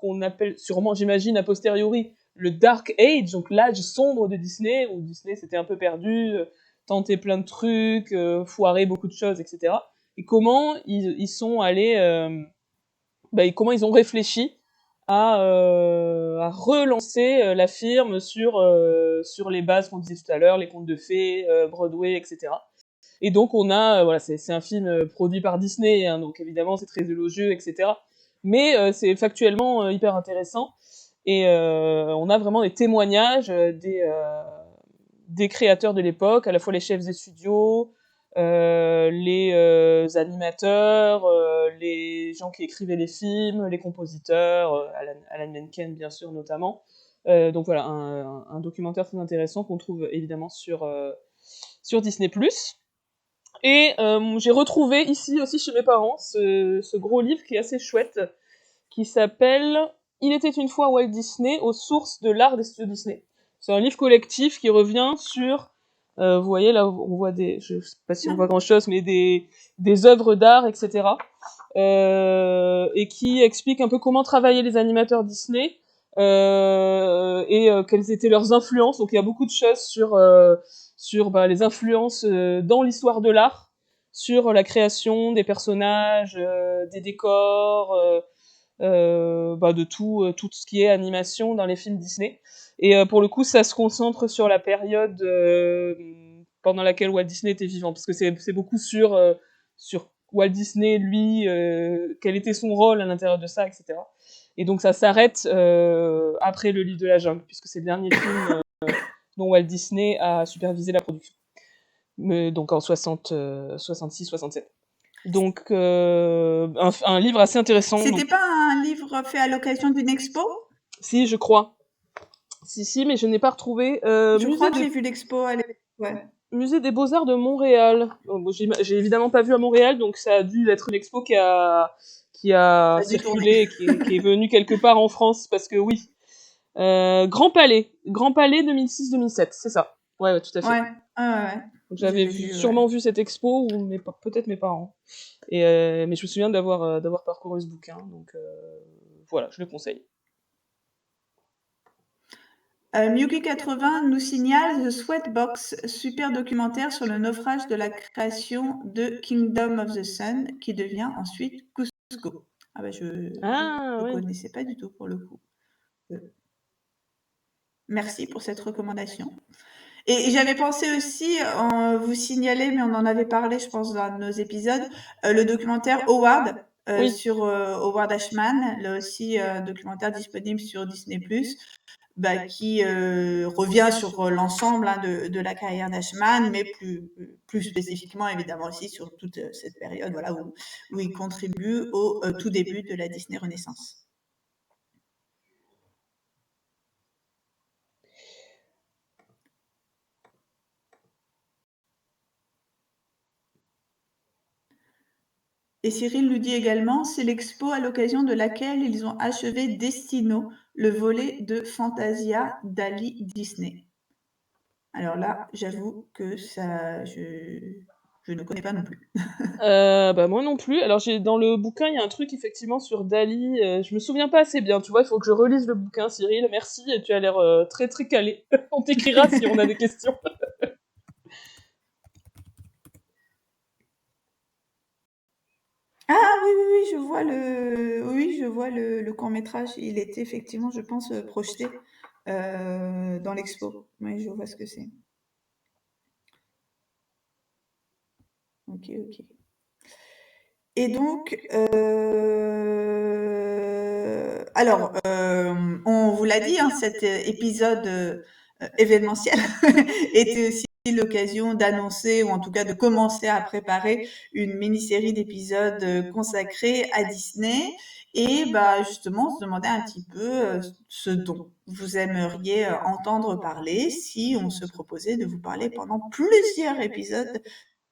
sûrement, j'imagine, a posteriori, le Dark Age, donc l'âge sombre de Disney, où Disney s'était un peu perdu, tenté plein de trucs, foiré beaucoup de choses, etc. Et comment ils sont allés, comment ils ont réfléchi à relancer la firme sur les bases qu'on disait tout à l'heure, les contes de fées, Broadway, etc. Et donc on a, voilà, c'est un film produit par Disney, hein, donc évidemment c'est très élogieux, etc. Mais c'est factuellement hyper intéressant. Et on a vraiment des témoignages des créateurs de l'époque, à la fois les chefs des studios, les animateurs, les gens qui écrivaient les films, les compositeurs, Alan Menken bien sûr notamment. Donc voilà, un documentaire très intéressant qu'on trouve évidemment sur Disney+. Et j'ai retrouvé ici aussi chez mes parents ce gros livre qui est assez chouette, qui s'appelle Il était une fois Walt Disney, aux sources de l'art des studios Disney. C'est un livre collectif qui revient sur, vous voyez là, on voit je sais pas si on voit grand chose, mais des œuvres d'art, etc. Et qui explique un peu comment travaillaient les animateurs Disney, et quelles étaient leurs influences. Donc il y a beaucoup de choses sur les influences dans l'histoire de l'art, sur la création des personnages, des décors, de tout ce qui est animation dans les films Disney. Et pour le coup, ça se concentre sur la période pendant laquelle Walt Disney était vivant, parce que c'est beaucoup sur Walt Disney, lui, quel était son rôle à l'intérieur de ça, etc. Et donc ça s'arrête après Le Livre de la Jungle, puisque c'est le dernier film dont Walt Disney a supervisé la production. Donc en 66-67. Donc un livre assez intéressant. C'était pas un livre fait à l'occasion d'une expo? Si, je crois. Si, mais je n'ai pas retrouvé. Je crois que j'ai vu l'expo à l'époque. Ouais. Musée des Beaux-Arts de Montréal. Bon, j'ai évidemment pas vu à Montréal, donc ça a dû être une expo qui a circulé, qui est venue quelque part en France, parce que oui. Grand Palais 2006-2007, c'est ça. Ouais, tout à fait. Ouais. Donc j'avais sûrement vu cette expo, ou peut-être mes parents. Et mais je me souviens d'avoir parcouru ce bouquin, donc voilà, je le conseille. Miyuki 80 nous signale The Sweatbox, super documentaire sur le naufrage de la création de Kingdom of the Sun, qui devient ensuite Cusco. Ah bah je ne connaissais pas du tout pour le coup. Merci pour cette recommandation. Et j'avais pensé aussi, vous signaler, mais on en avait parlé, je pense, dans un de nos épisodes, le documentaire Howard, sur Howard Ashman, là aussi documentaire disponible sur Disney+, qui revient sur l'ensemble de la carrière d'Ashman, mais plus spécifiquement, évidemment, aussi sur toute cette période où il contribue au tout début de la Disney Renaissance. Et Cyril nous dit également, c'est l'expo à l'occasion de laquelle ils ont achevé Destino, le volet de Fantasia d'Ali Disney. Alors là, j'avoue que ça, je ne connais pas non plus. Moi non plus. Alors dans le bouquin, il y a un truc effectivement sur Dali. Je me souviens pas assez bien. Tu vois, il faut que je relise le bouquin, Cyril. Merci. Tu as l'air très très calé. On t'écrira si on a des questions. Ah oui, je vois le court-métrage. Il était effectivement, je pense, projeté dans l'expo. Oui, je vois ce que c'est. Ok. Et donc, Alors, on vous l'a dit, hein, cet épisode événementiel était aussi l'occasion d'annoncer, ou en tout cas de commencer à préparer une mini-série d'épisodes consacrés à Disney. Et bah, justement, on se demandait un petit peu ce dont vous aimeriez entendre parler si on se proposait de vous parler pendant plusieurs épisodes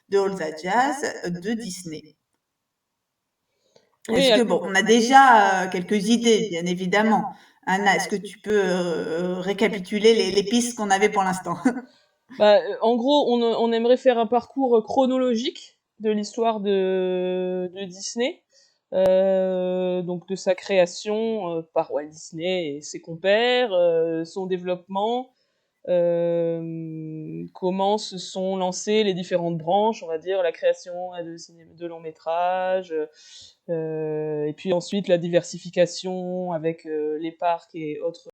de All That Jazz de Disney. Oui, Est-ce que, alors, bon, on a déjà quelques idées, bien évidemment. Anna, est-ce que tu peux récapituler les pistes qu'on avait pour l'instant? bah, en gros, on aimerait faire un parcours chronologique de l'histoire de Disney, donc de sa création par Walt Disney et ses compères, son développement, comment se sont lancées les différentes branches, on va dire, la création de longs métrages, et puis ensuite la diversification avec les parcs et autres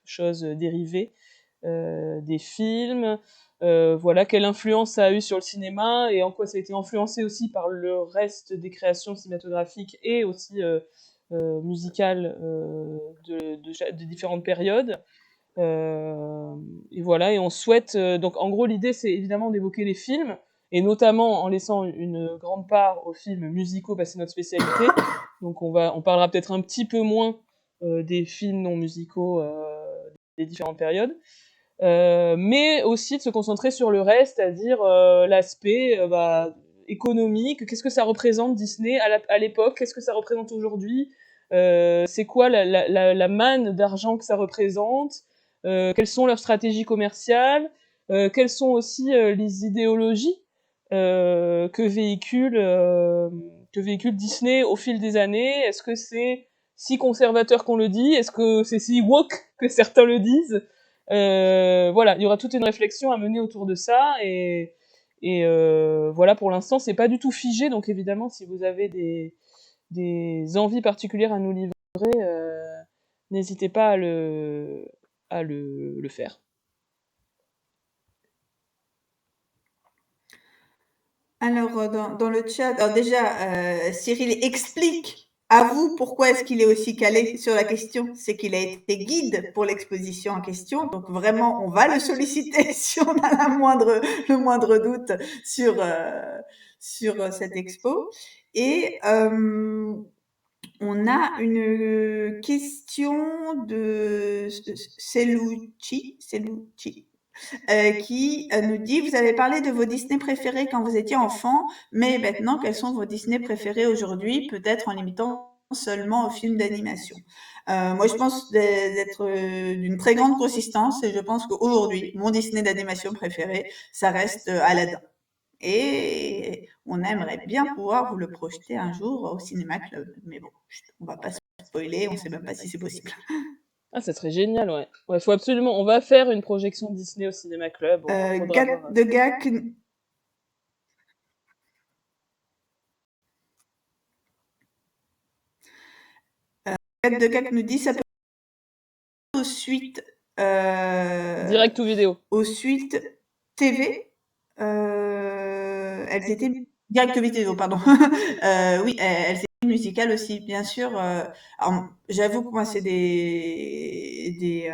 choses dérivées des films. Voilà, quelle influence ça a eu sur le cinéma et en quoi ça a été influencé aussi par le reste des créations cinématographiques et aussi musicales de différentes périodes. Et voilà, et on souhaite. Donc, en gros, l'idée, c'est évidemment d'évoquer les films, et notamment en laissant une grande part aux films musicaux, parce que c'est notre spécialité. Donc, on parlera peut-être un petit peu moins des films non musicaux des différentes périodes. Mais aussi de se concentrer sur le reste, c'est-à-dire l'aspect économique. Qu'est-ce que ça représente Disney à l'époque? Qu'est-ce que ça représente aujourd'hui? C'est quoi la manne d'argent que ça représente? Quelles sont leurs stratégies commerciales? Quelles sont aussi les idéologies que véhicule Disney au fil des années? Est-ce que c'est si conservateur qu'on le dit? Est-ce que c'est si woke que certains le disent? Voilà, il y aura toute une réflexion à mener autour de ça, et voilà, pour l'instant, c'est pas du tout figé, donc évidemment, si vous avez des envies particulières à nous livrer, n'hésitez pas à le faire. Alors, dans le chat, alors déjà, Cyril explique à vous pourquoi est-ce qu'il est aussi calé sur la question. C'est qu'il a été guide pour l'exposition en question. Donc vraiment, on va le solliciter si on a le moindre doute sur cette expo. Et on a une question de Selouchi, qui nous dit, vous avez parlé de vos Disney préférés quand vous étiez enfant, mais maintenant, quels sont vos Disney préférés aujourd'hui, peut-être en limitant seulement aux films d'animation? Moi, je pense d'être d'une très grande consistance, et je pense qu'aujourd'hui, mon Disney d'animation préféré, ça reste Aladdin. Et on aimerait bien pouvoir vous le projeter un jour au Cinéma Club. Mais bon, on va pas spoiler, on sait même pas si c'est possible. Ah, ça serait génial, ouais. Ouais, faut absolument. On va faire une projection Disney au Cinéma Club. Faudra voir. De Gak de Gak nous dit, ça peut aux suites, Direct ou vidéo. aux suites TV. Elles étaient direct vidéo, pardon. Oui, elles étaient musicales aussi, bien sûr. Alors, j'avoue que moi, c'est des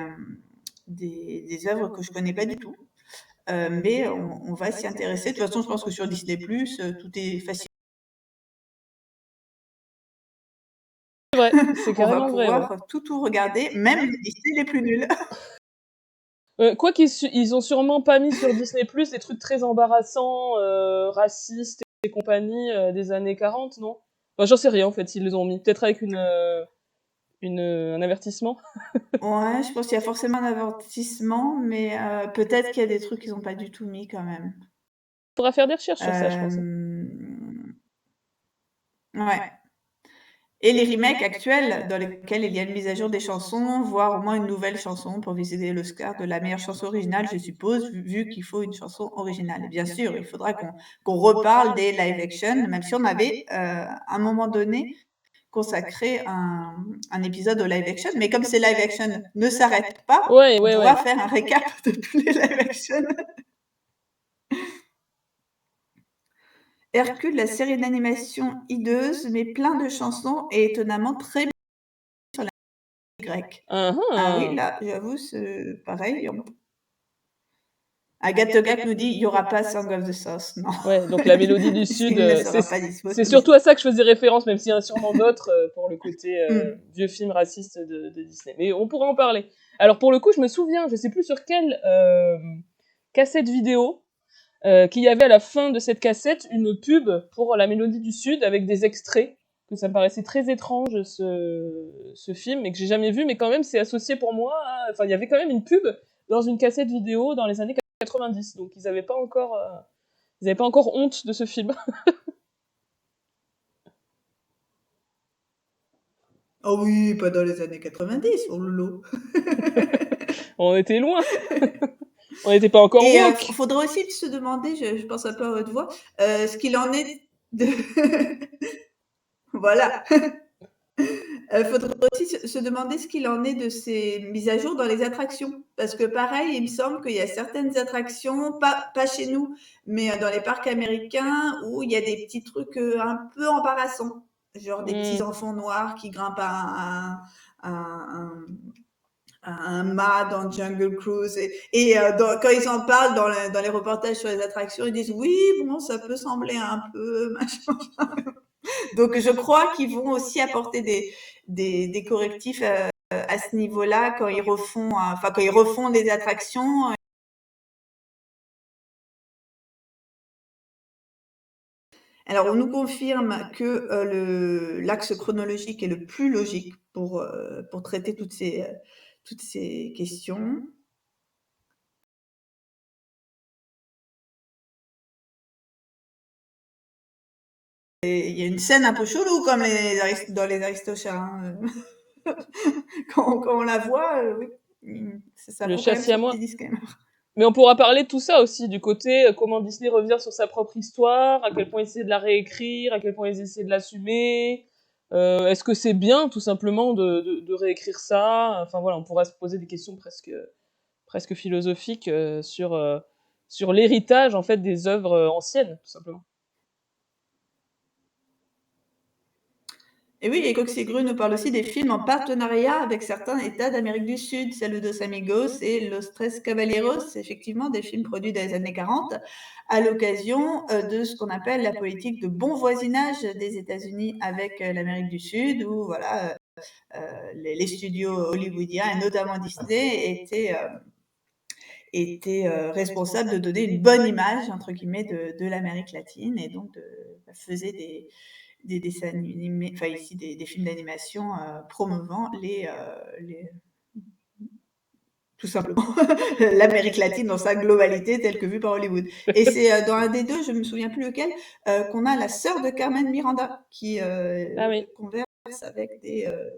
œuvres que je connais pas du tout. Mais on va s'y intéresser. De toute façon, je pense que sur Disney+, tout est facile. C'est vrai, c'est On va carrément vrai, ouais. pouvoir tout regarder, même les Disney les plus nuls. Quoi qu'ils ont sûrement pas mis sur Disney Plus des trucs très embarrassants, racistes et compagnie des années 40, non? Enfin, j'en sais rien en fait s'ils les ont mis. Peut-être avec un avertissement. Ouais, je pense qu'il y a forcément un avertissement, mais peut-être qu'il y a des trucs qu'ils n'ont pas du tout mis quand même. Faudra faire des recherches sur ça, je pense. Ouais. Et les remakes actuels, dans lesquels il y a une mise à jour des chansons, voire au moins une nouvelle chanson pour viser l'Oscar de la meilleure chanson originale, je suppose, vu qu'il faut une chanson originale. Et bien sûr, il faudra qu'on reparle des live action, même si on avait, à un moment donné, consacré un épisode au live action. Mais comme ces live action ne s'arrêtent pas, Ouais, on ouais, pourra ouais. faire un récap de tous les live action. Hercule, la série d'animation hideuse, mais plein de chansons et étonnamment très grec. Ah Ah oui, ah. là, j'avoue, c'est pareil. Agathe Gak nous dit il n'y aura pas Song of the South. Non, Ouais, donc la mélodie du Sud, il ne sera pas c'est disponible. surtout à ça que je faisais référence, même s'il y en a sûrement d'autres pour le côté vieux film raciste de Disney. Mais on pourra en parler. Alors pour le coup, je me souviens, je sais plus sur quelle cassette vidéo, qu'il y avait à la fin de cette cassette une pub pour la mélodie du Sud avec des extraits, que ça me paraissait très étrange ce film, et que j'ai jamais vu, mais quand même c'est associé pour moi à... Enfin, il y avait quand même une pub dans une cassette vidéo dans les années 90, donc ils avaient pas encore honte de ce film. Oh oui, pas dans les années 90, oh lolo. On était loin. On n'était pas encore Et woke. faudrait aussi se demander, je pense un peu à haute voix, ce qu'il en est de... Voilà. Faudrait aussi se demander ce qu'il en est de ces mises à jour dans les attractions. Parce que pareil, il me semble qu'il y a certaines attractions, pas chez nous, mais dans les parcs américains, où il y a des petits trucs un peu embarrassants. Genre des petits enfants noirs qui grimpent à un mât dans Jungle Cruise. Quand ils en parlent dans les reportages sur les attractions, ils disent oui, bon, ça peut sembler un peu machin. Donc, je crois qu'ils vont aussi apporter des correctifs à ce niveau-là quand ils refont des attractions. Alors, on nous confirme que l'axe chronologique est le plus logique pour traiter toutes ces questions. Et il y a une scène un peu chelou comme dans les Aristochats. Hein. Quand on la voit, oui, ça Le vaut quand même châssis à son petit moi. disclaimer. Mais on pourra parler de tout ça aussi, du côté comment Disney revient sur sa propre histoire, à quel point ils essaient de la réécrire, à quel point ils essaient de l'assumer. Est-ce que c'est bien, tout simplement, de réécrire ça? Enfin voilà, on pourra se poser des questions presque philosophiques sur l'héritage en fait des œuvres anciennes, tout simplement. Et oui, et Coxigru nous parle aussi des films en partenariat avec certains États d'Amérique du Sud, Saludos Amigos et Los Tres Caballeros, effectivement des films produits dans les années 40, à l'occasion de ce qu'on appelle la politique de bon voisinage des États-Unis avec l'Amérique du Sud, où voilà, les studios hollywoodiens, et notamment Disney, étaient responsables de donner une bonne image, entre guillemets, de l'Amérique latine, et donc faisaient des dessins animés, enfin ici des films d'animation promouvant tout simplement l'Amérique latine dans sa globalité telle que vue par Hollywood. Et c'est dans un des deux, je me souviens plus lequel, qu'on a la sœur de Carmen Miranda qui Ah oui, converse avec des, euh,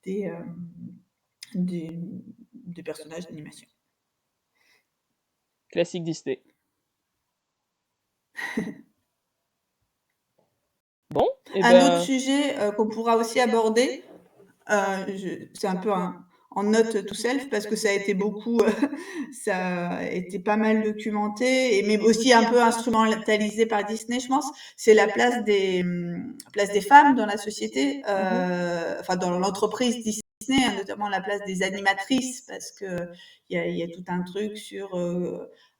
des, des personnages d'animation. classique Disney. Bon, et Un autre ben, sujet qu'on pourra aussi aborder, c'est un peu en note to self parce que ça a été beaucoup, ça a été pas mal documenté, mais aussi un peu instrumentalisé par Disney, je pense. C'est la place des femmes dans la société, enfin dans l'entreprise Disney, hein, notamment la place des animatrices, parce que il y a tout un truc sur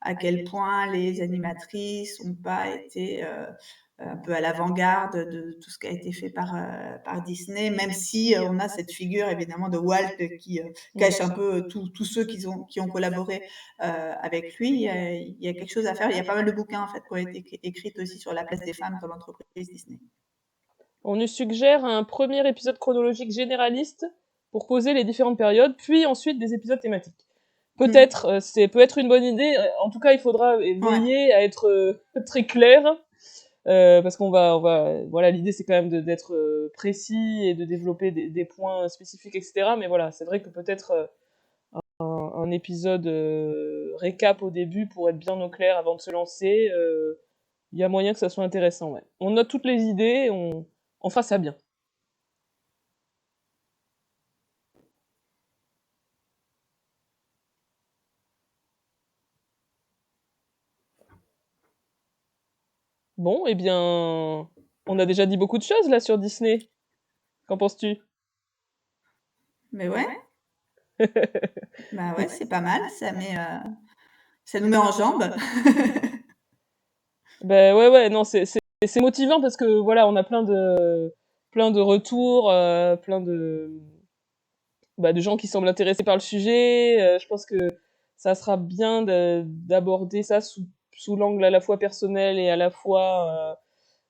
à quel point les animatrices n'ont pas été un peu à l'avant-garde de tout ce qui a été fait par Disney, même si on a cette figure évidemment de Walt qui cache un peu tous ceux qui ont collaboré avec lui. Il y a quelque chose à faire. Il y a pas mal de bouquins en fait qui ont été écrits aussi sur la place des femmes dans l'entreprise Disney. on nous suggère un premier épisode chronologique généraliste pour poser les différentes périodes, puis ensuite des épisodes thématiques. Peut-être, peut être une bonne idée. En tout cas, il faudra veiller à être très clair, parce voilà, l'idée c'est quand même d'être précis et de développer des points spécifiques, etc. Mais voilà, c'est vrai que peut-être un épisode récap au début pour être bien au clair avant de se lancer. Il y a moyen que ça soit intéressant. Ouais. On note toutes les idées, on fera ça bien. Bon, eh bien, on a déjà dit beaucoup de choses là sur Disney. Qu'en penses-tu? Mais ouais. Bah ouais, c'est pas mal. Ça nous met en jambes. Ben ouais, non, c'est motivant parce que voilà, on a plein de retours, de gens qui semblent intéressés par le sujet. Je pense que ça sera bien d'aborder ça sous l'angle à la fois personnel et à la fois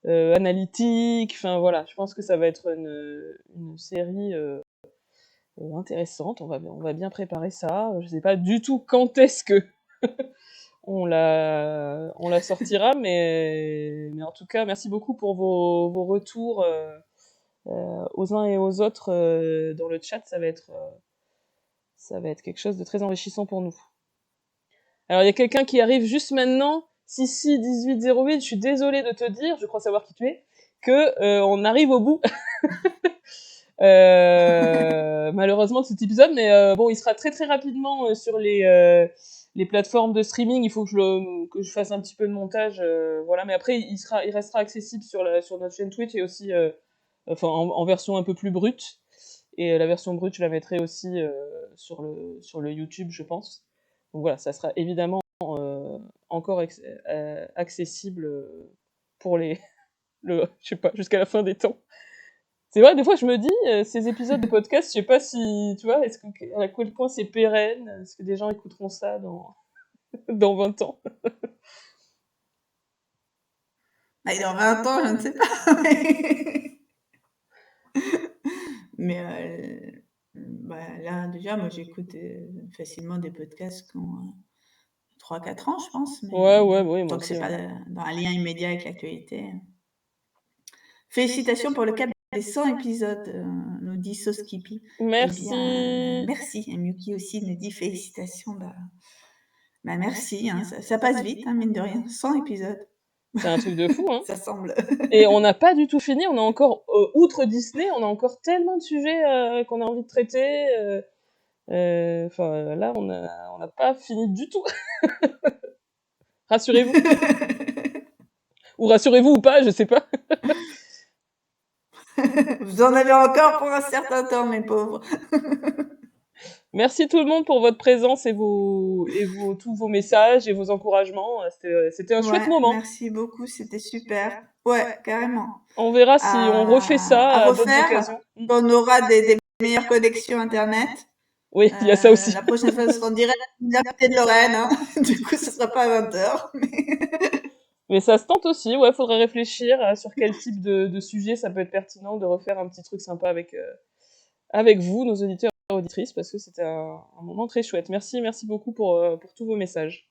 analytique. Enfin voilà, je pense que ça va être une série intéressante. On va bien préparer ça. Je sais pas du tout quand est-ce que on la sortira, mais en tout cas, merci beaucoup pour vos retours aux uns et aux autres dans le chat. Ça va être quelque chose de très enrichissant pour nous. Alors, il y a quelqu'un qui arrive juste maintenant. Sissi 1808, je suis désolée de te dire, je crois savoir qui tu es, que on arrive au bout. Malheureusement de cet épisode, mais bon, il sera très très rapidement sur les plateformes de streaming. Il faut que je fasse un petit peu de montage, voilà. Mais après, il restera accessible sur notre chaîne Twitch et aussi, enfin, en version un peu plus brute. Et la version brute, je la mettrai aussi sur le YouTube, je pense. Donc voilà, ça sera évidemment encore accessible pour je sais pas, jusqu'à la fin des temps. C'est vrai, des fois, je me dis, ces épisodes de podcast, je sais pas si, tu vois, à quel point c'est pérenne, est-ce que des gens écouteront ça dans 20 ans? Bah, dans 20 ans, je ne sais pas. Mais bah, là, déjà, moi, j'écoute facilement des podcasts qui ont 3-4 ans, je pense. Mais Ouais, oui, moi tant que aussi. c'est Ouais. pas dans un lien immédiat avec l'actualité. Félicitations pour le cap des 100 épisodes, nous dit Soskipi. Merci. Eh bien, merci. Et Miyuki aussi nous dit félicitations. Bah merci, hein, ça passe vite, hein, mine de rien. 100 épisodes. C'est un truc de fou, hein. Ça semble. Et on n'a pas du tout fini, on a encore, outre Disney, on a encore tellement de sujets qu'on a envie de traiter. Enfin, là, on n'a pas fini du tout. Rassurez-vous. Ou rassurez-vous ou pas, je sais pas. Vous en avez encore pour un certain temps, mes pauvres. Merci tout le monde pour votre présence et tous vos messages et vos encouragements. C'était un chouette moment. Merci beaucoup, c'était super. Ouais, carrément. On verra si on refait ça à d'autres refaire, occasions. on aura des meilleures connexions Internet. Oui, il y a ça aussi. La prochaine fois, ce sera en direct de Lorraine. Hein. Du coup, ce sera pas à 20h. Mais ça se tente aussi, ouais, faudrait réfléchir sur quel type de sujet ça peut être pertinent de refaire un petit truc sympa avec vous, nos auditeurs et auditrices, parce que c'était un moment très chouette. Merci beaucoup pour tous vos messages.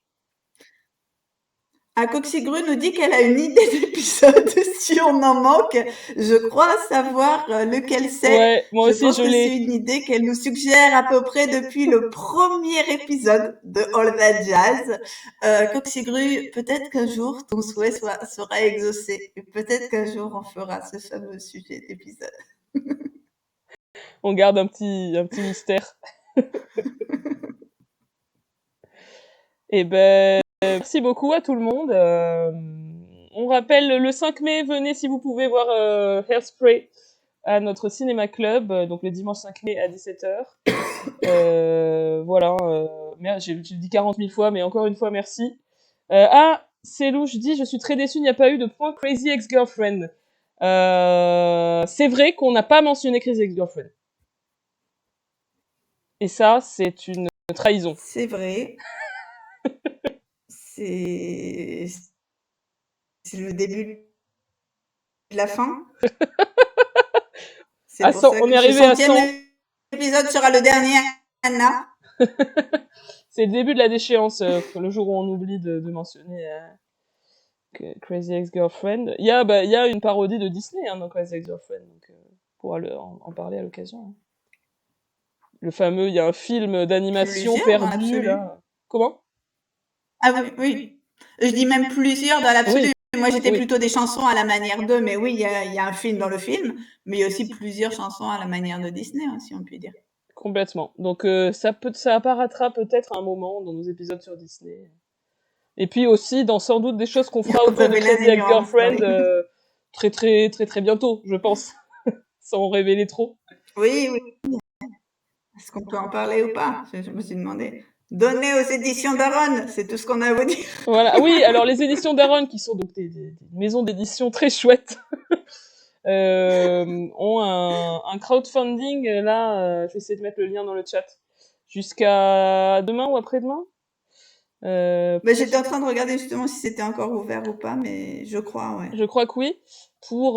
Coxigru nous dit qu'elle a une idée d'épisode. Si on en manque, je crois savoir lequel c'est. Ouais, moi aussi, pense que c'est une idée qu'elle nous suggère à peu près depuis le premier épisode de All That Jazz. Coxigru, peut-être qu'un jour ton souhait sera exaucé. Et peut-être qu'un jour on fera ce fameux sujet d'épisode. On garde un petit mystère. Et ben, merci beaucoup à tout le monde. On rappelle le 5 mai, venez si vous pouvez voir Hairspray à notre cinéma club, donc le dimanche 5 mai à 17h. Voilà, je le dis 40 000 fois, mais encore une fois, merci. C'est louche, je dis, je suis très déçue, il n'y a pas eu de point Crazy Ex-Girlfriend. C'est vrai qu'on n'a pas mentionné Crazy Ex-Girlfriend. Et ça, c'est une trahison. C'est vrai. C'est le début de la fin. C'est pour ça que on est arrivé à 100. L'épisode sera le dernier, Anna. C'est le début de la déchéance, le jour où on oublie de mentionner Crazy Ex-Girlfriend. Il y a une parodie de Disney dans Crazy Ex-Girlfriend, donc on pourra en parler à l'occasion. Le fameux, il y a un film d'animation perdu, là. Comment? Ah oui. Je dis même plusieurs dans l'absolu. Oui. Moi, j'étais plutôt des chansons à la manière d'eux, mais oui, il y a un film dans le film, mais il y a aussi plusieurs chansons à la manière de Disney, hein, si on peut dire. Complètement. Donc, ça apparaîtra peut-être un moment dans nos épisodes sur Disney. Et puis aussi, dans sans doute des choses qu'on fera autour de Crazy Ex-Girlfriend très, très, très, très bientôt, je pense. Sans révéler trop. Oui. Est-ce qu'on peut en parler ou pas? Je me suis demandé. Donnez aux éditions Daron, c'est tout ce qu'on a à vous dire. Voilà. Oui, alors les éditions Daron, qui sont donc des maisons d'édition très chouettes, ont un crowdfunding. Là, je vais essayer de mettre le lien dans le chat. Jusqu'à demain ou après-demain. Mais j'étais en train de regarder justement si c'était encore ouvert ou pas, mais je crois, ouais. Je crois que oui, pour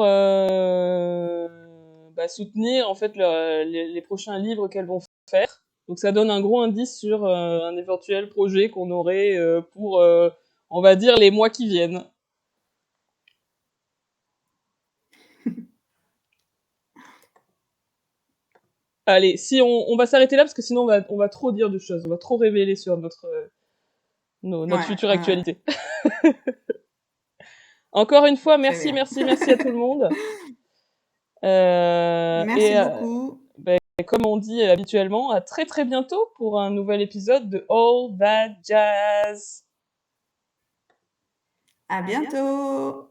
soutenir en fait les prochains livres qu'elles vont faire. Donc ça donne un gros indice sur un éventuel projet qu'on aurait pour, on va dire, les mois qui viennent. Allez, si on va s'arrêter là parce que sinon on va trop dire de choses, on va trop révéler sur notre future actualité. Encore une fois, merci à tout le monde. Merci beaucoup. Comme on dit habituellement, à très très bientôt pour un nouvel épisode de All That Jazz. À bientôt.